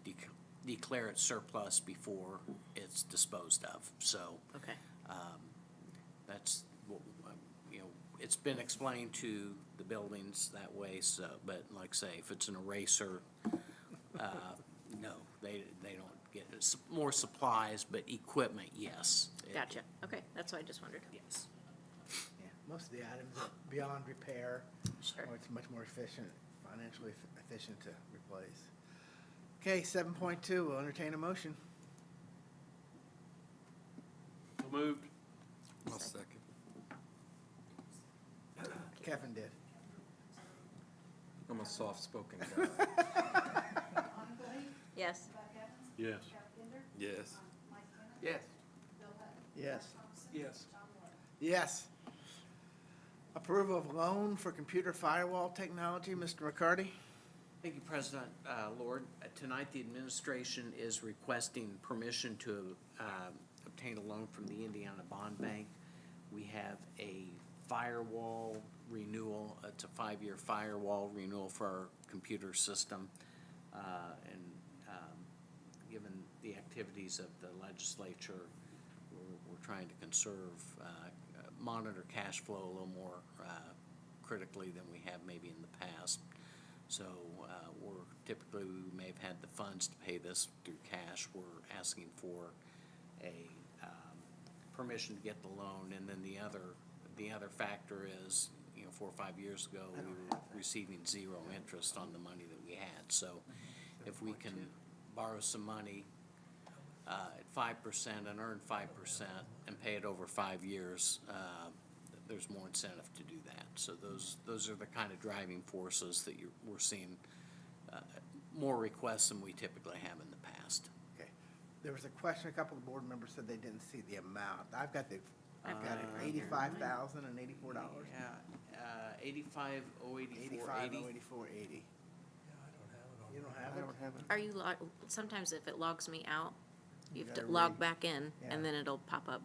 declare it surplus before it's disposed of, so. Okay. That's, what, you know, it's been explained to the buildings that way, so, but like I say, if it's an eraser, no, they don't get, it's more supplies, but equipment, yes. Gotcha. Okay, that's what I just wondered. Yes. Yeah, most of the items are beyond repair. Sure. Or it's much more efficient, financially efficient to replace. Okay, 7.2, we'll entertain a motion. So moved. I'll second. Kevin did. I'm a soft-spoken guy. Yes. Yes. Yes. Yes. Yes. Yes. Yes. Approval of loan for computer firewall technology, Mr. McCarty? Thank you, President Lord. Tonight, the administration is requesting permission to obtain a loan from the Indiana Bond Bank. We have a firewall renewal. It's a 5-year firewall renewal for our computer system. And given the activities of the legislature, we're trying to conserve, monitor cash flow a little more critically than we have maybe in the past. So we're typically, we may have had the funds to pay this through cash. We're asking for a permission to get the loan, and then the other factor is, you know, 4 or 5 years ago, we were receiving 0 interest on the money that we had. So if we can borrow some money at 5% and earn 5% and pay it over 5 years, there's more incentive to do that. So those are the kind of driving forces that we're seeing more requests than we typically have in the past. Okay. There was a question, a couple of board members said they didn't see the amount. I've got it, $85,084. Yeah, 85,084.80. $85,084.80. Yeah, I don't have it on. You don't have I it? don't have it. Are you sometimes if it logs me out, you have to gotta log back in, Yeah. and then it'll pop up.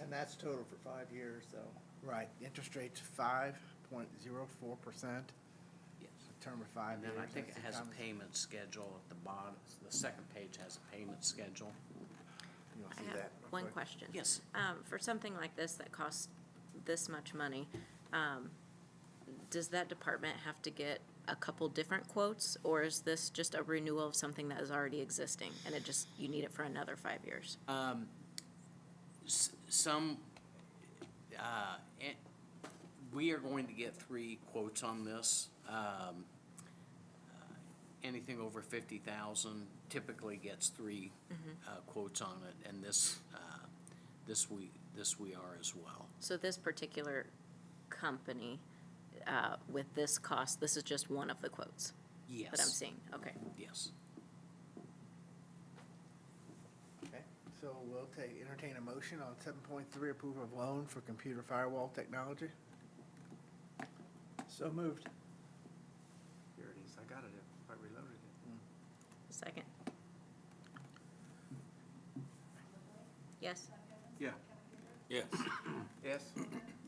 And that's total for 5 years, so. Right, interest rate's 5.04%, Yes. term of 5 And years. then I think it That's the has a common- payment schedule at the bottom. The second page has a payment schedule. You'll I see have that real one quick. question. Yes. For something like this that costs this much money, does that department have to get a couple different quotes, or is this just a renewal of something that is already existing, and you need it for another 5 years? Some, we are going to get 3 quotes on this. Anything over 50,000 typically gets 3 quotes on it, and this we are as well. So this particular company, with this cost, this is just one of the quotes Yes. that I'm seeing? Okay. Yes. Okay, so we'll entertain a motion on 7.3, approval of loan for computer firewall technology. So moved. Here it is. I got it. I reloaded it. Second. Yes. Yeah. Yes. Yes.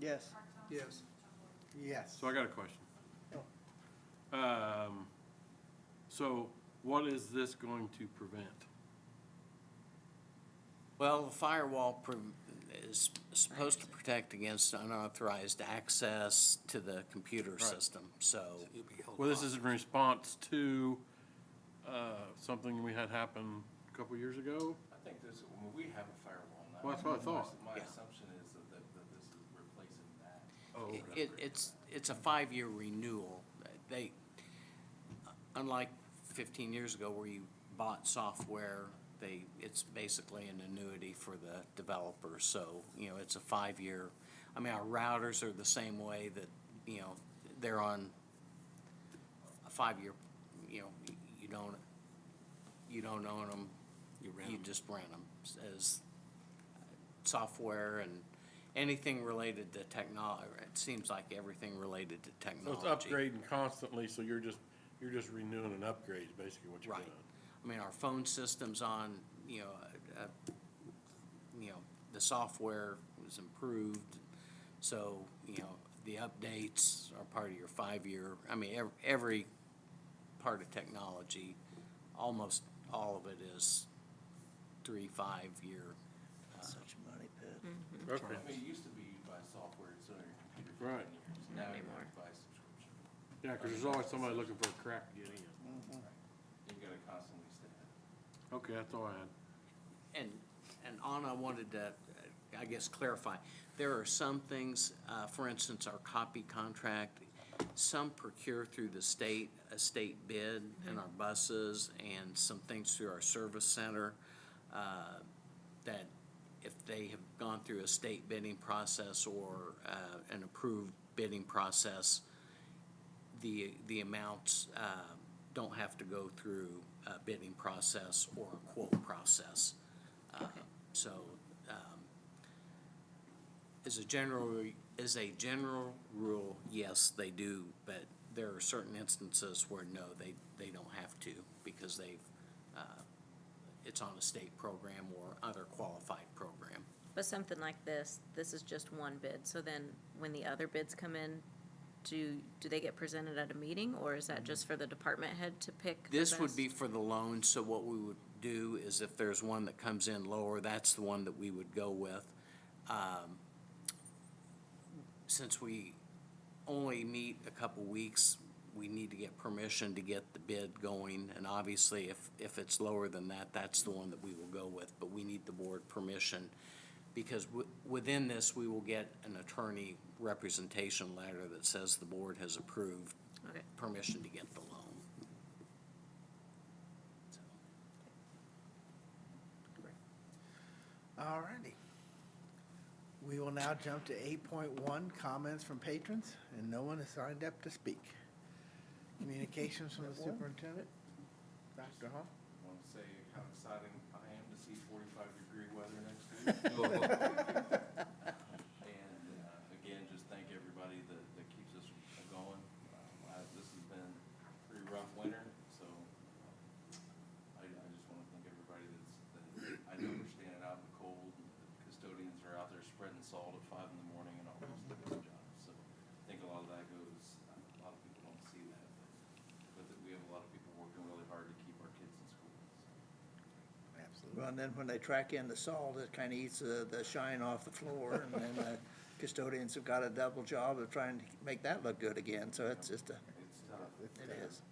Yes. Yes. Yes. So I got a question. So what is this going to prevent? Well, the firewall is supposed to protect against unauthorized access to the computer system, so. Well, this is in response to something we had happen a couple years ago. I think this, when we have a firewall now. Well, that's what I thought. My Yeah. assumption is that this is replacing that. Oh, It's a 5-year renewal. They, unlike 15 years ago where you bought software it's basically an annuity for the developer, so, it's a 5-year. I mean, our routers are the same way that, they're on a 5-year, you don't own them. You just rent them as software and anything related to technology. It seems like everything related to So technology. it's upgrading constantly, so you're just renewing an upgrade, is basically what you're Right. doing. I mean, our phone system's on, the software was improved, so, the updates are part of your 5-year. I mean, every part of technology, almost all of it is 3-5 year. Such a money pit. Okay. I mean, it used to be you buy software, it's on your computer for 10 Right. years. Now you have to buy a subscription. Yeah, because there's always somebody looking for a crack to get in. You gotta constantly stay ahead. Okay, that's all I had. And Anna wanted to, I guess, clarify. There are some things, for instance, our copy contract, some procure through the state, a state bid, and our buses, and some things through our service center, that if they have gone through a state bidding process or an approved bidding process, the amounts don't have to go through a bidding process or a quote process. So, as a general rule, yes, they do, but there are certain instances where no, they don't have to, because it's on a state program or other qualified program. But something like this is just one bid, so then when the other bids come in, do they get presented at a meeting, or is that just for the department head to pick the This would best? be for the loan, so what we would do is if there's one that comes in lower, that's the one that we would go with. Since we only meet a couple weeks, we need to get permission to get the bid going, and obviously, if it's lower than that, that's the one that we will go with, but we need the board permission, because within this, we will get an attorney representation letter that says the board has approved Okay. permission to get the loan. So. All righty. We will now jump to 8.1, comments from patrons, and no one has signed up to speak. Communications from the superintendent. Dr. Hall? I want to say how exciting I am to see 45-degree weather next week. And again, just thank everybody that keeps us going. This has been a pretty rough winter, so I just want to thank everybody I know we're standing out in the cold. The custodians are out there spreading salt at 5 in the morning and all those good jobs. So I think a lot of that goes, a lot of people don't see that, but that we have a lot of people working really hard to keep our kids in school. So. Absolutely. Well, and then when they track in the salt, it kind of eats the shine off the floor, and then the custodians have got a double job of trying to make that look good again, so it's just It's tough. it is.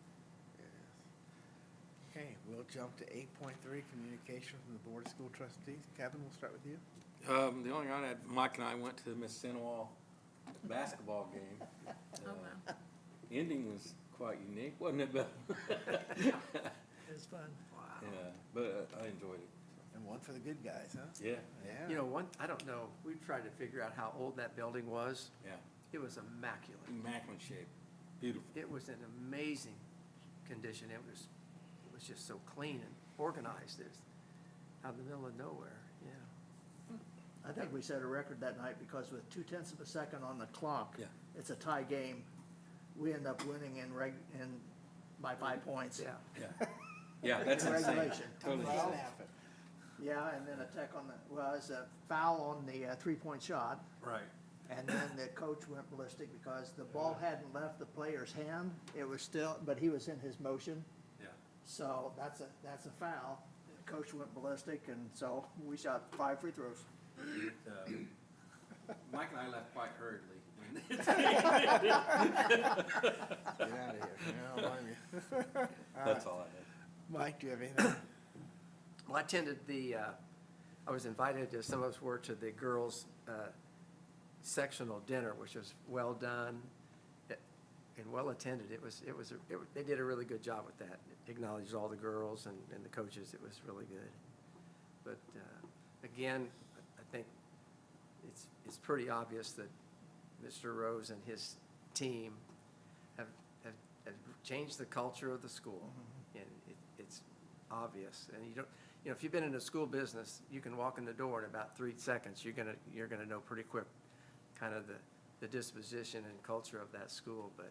Okay, we'll jump to 8.3, communication from the Board of School Trustees. Kevin, we'll start with you. The only one I had, Mike and I went to the Miss Sinowal basketball game. Oh, wow. Ending was quite unique, wasn't it, Bill? It was fun. Yeah, but I enjoyed it. And one for the good guys, huh? Yeah, Yeah. You know, I don't know, we tried to figure out how old that building was. yeah. It was immaculate. Immaculate shape, beautiful. It was in amazing condition. It was just so clean and organized. It's out in the middle of nowhere, yeah. I think we set a record that night because with 0.2 of a second on the clock, Yeah. it's a tie game. We end up winning by 5 points. Yeah. Yeah, yeah, that's In insane. regulation. Totally How did insane. that happen? Yeah, and then a tech on it's a foul on the 3-point shot. Right. And then the coach went ballistic because the ball hadn't left the player's hand. It was still, but he was in his motion. Yeah. So that's a foul. The coach went ballistic, and so we shot 5 free throws. Mike and I left quite hurriedly. Get out of here. I don't blame you. That's all I had. Mike, do you have anything? Well, I attended I was invited, as some of us were, to the girls' sectional dinner, which was well done and well attended. They did a really good job with that. It acknowledged all the girls and the coaches. It was really good. But again, I think it's pretty obvious that Mr. Rose and his team have changed the culture of the school. And it's obvious. And if you've been in the school business, you can walk in the door in about 3 seconds. You're gonna know pretty quick kind of the disposition and culture of that school. But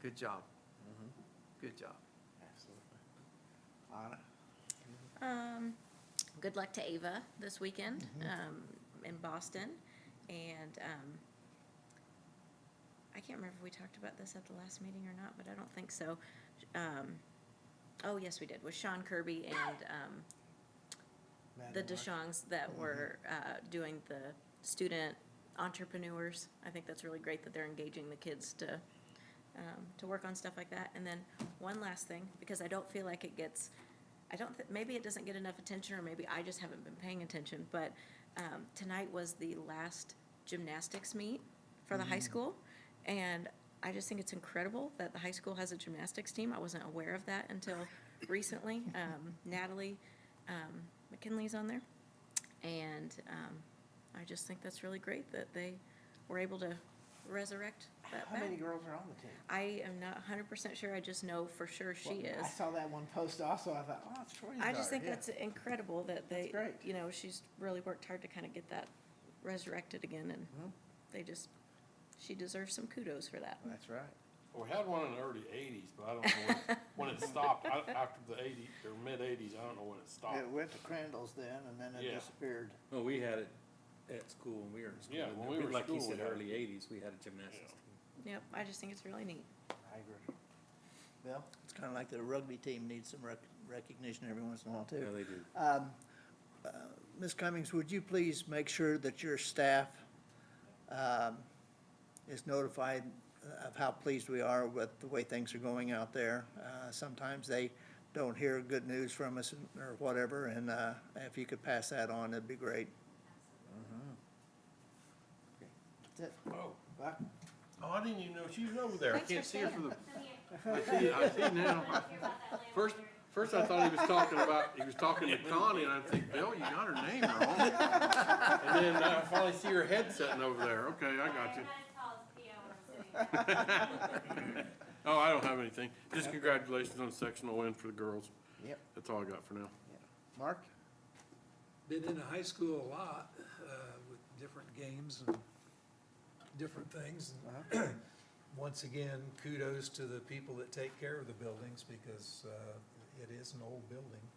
good job. Good job. Absolutely. Anna? Good luck to Ava this weekend in Boston. And I can't remember if we talked about this at the last meeting or not, but I don't think so. Oh, yes, we did, with Sean Kirby and the DeShongs that were doing the student entrepreneurs. I think that's really great that they're engaging the kids to work on stuff like that. And then one last thing, because I don't feel like it gets, maybe it doesn't get enough attention, or maybe I just haven't been paying attention, but tonight was the last gymnastics meet for the high school. And I just think it's incredible that the high school has a gymnastics team. I wasn't aware of that until recently. Natalie McKinley's on there. And I just think that's really great that they were able to resurrect that How back. many girls are on the team? I am not 100% sure. I just know for sure she is. I saw that one post also. I thought, oh, it's Troy's I just daughter, think yeah. that's incredible that they, That's great. she's really worked hard to kind of get that resurrected again, and she deserves some kudos for that. That's right. Well, we had one in the early eighties, but I don't know when it stopped. After the '80s or mid-'80s, I don't know when it stopped. It went to Crandall's then, and then it Yeah. disappeared. Well, we had it at school when we were in school. Yeah, when we were in Like you school, said, we had it. early 80s, we had a gymnastics team. Yep, I just think it's really neat. I agree. Bill? It's kind of like the rugby team needs some recognition every once in a while, too. Yeah, they do. Ms. Cummings, would you please make sure that your staff is notified of how pleased we are with the way things are going out there? Sometimes they don't hear good news from us or whatever, and if you could pass that on, it'd be great. That's it. Oh, Buck? I didn't even know she was over there. I Thanks can't for see her staying. for the, I see now. First I thought he was talking to Connie, and I think, Bill, you got her name wrong. And then I finally see her head sitting over there. Okay, I got you. Oh, I don't have anything. Just congratulations on a sectional win for the girls. Yep. That's all I got for now. Mark? Been in the high school a lot, with different games and different things. And once again, kudos to the people that take care of the buildings, because it is an old building.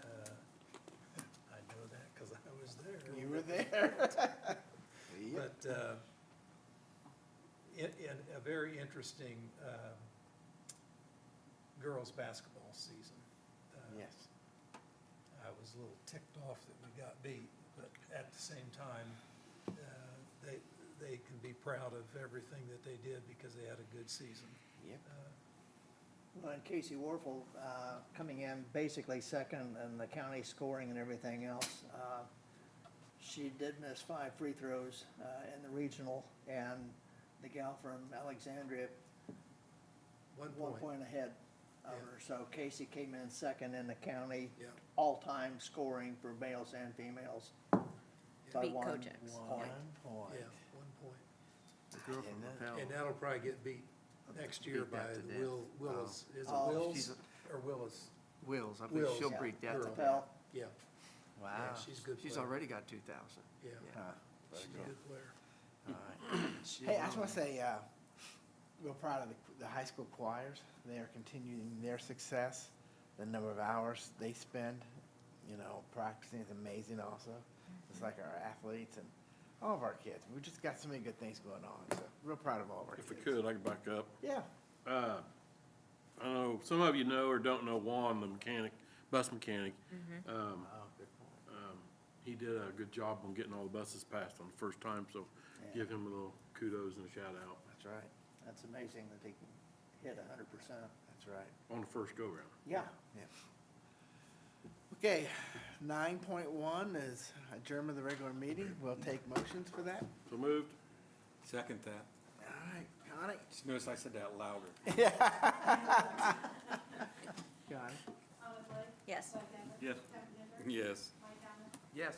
I know that because I was there. You were there. But in a very interesting girls' basketball season. Yes. I was a little ticked off that we got beat, but at the same time, they can be proud of everything that they did because they had a good season. Yep. Well, and Casey Warfel, coming in basically second in the county scoring and everything else. She did miss 5 free throws in the regional, and the gal from Alexandria, 1 1 point. point ahead of Yeah. her. So Casey came in second in the county, Yeah. all-time scoring for males and females. By Beat 1 Kojaks. point. point. Yeah, 1 point. The girl from Rappel. And that'll probably get beat next year Beat by that to death. Willis. Is it Oh, Wills she's or Willis? Wills, I believe Wills, she'll yeah. break that. Girl. Pell. Yeah, Wow. Yeah, she's a good She's player. already got 2,000. yeah. She's a good player. Hey, I just want to say, real proud of the high school choirs. They are continuing their success. The number of hours they spend, practicing is amazing also. Just like our athletes and all of our kids. We've just got so many good things going on, so real proud of all of our kids. If we could, I could back up. Yeah. I know some of you know or don't know Juan, the mechanic, bus mechanic. Oh, good point. He did a good job on getting all the buses passed on the first time, so give him a little kudos and a shout out That's right. That's amazing that they can hit 100%. That's right. on the first go-round. Yeah. Yeah. Okay, 9.1 is adjournment of the regular meeting. We'll take motions for that. So moved. Second that. All right, Connie. Just notice I said that louder. Connie. Yes. Yes. Yes. Yes.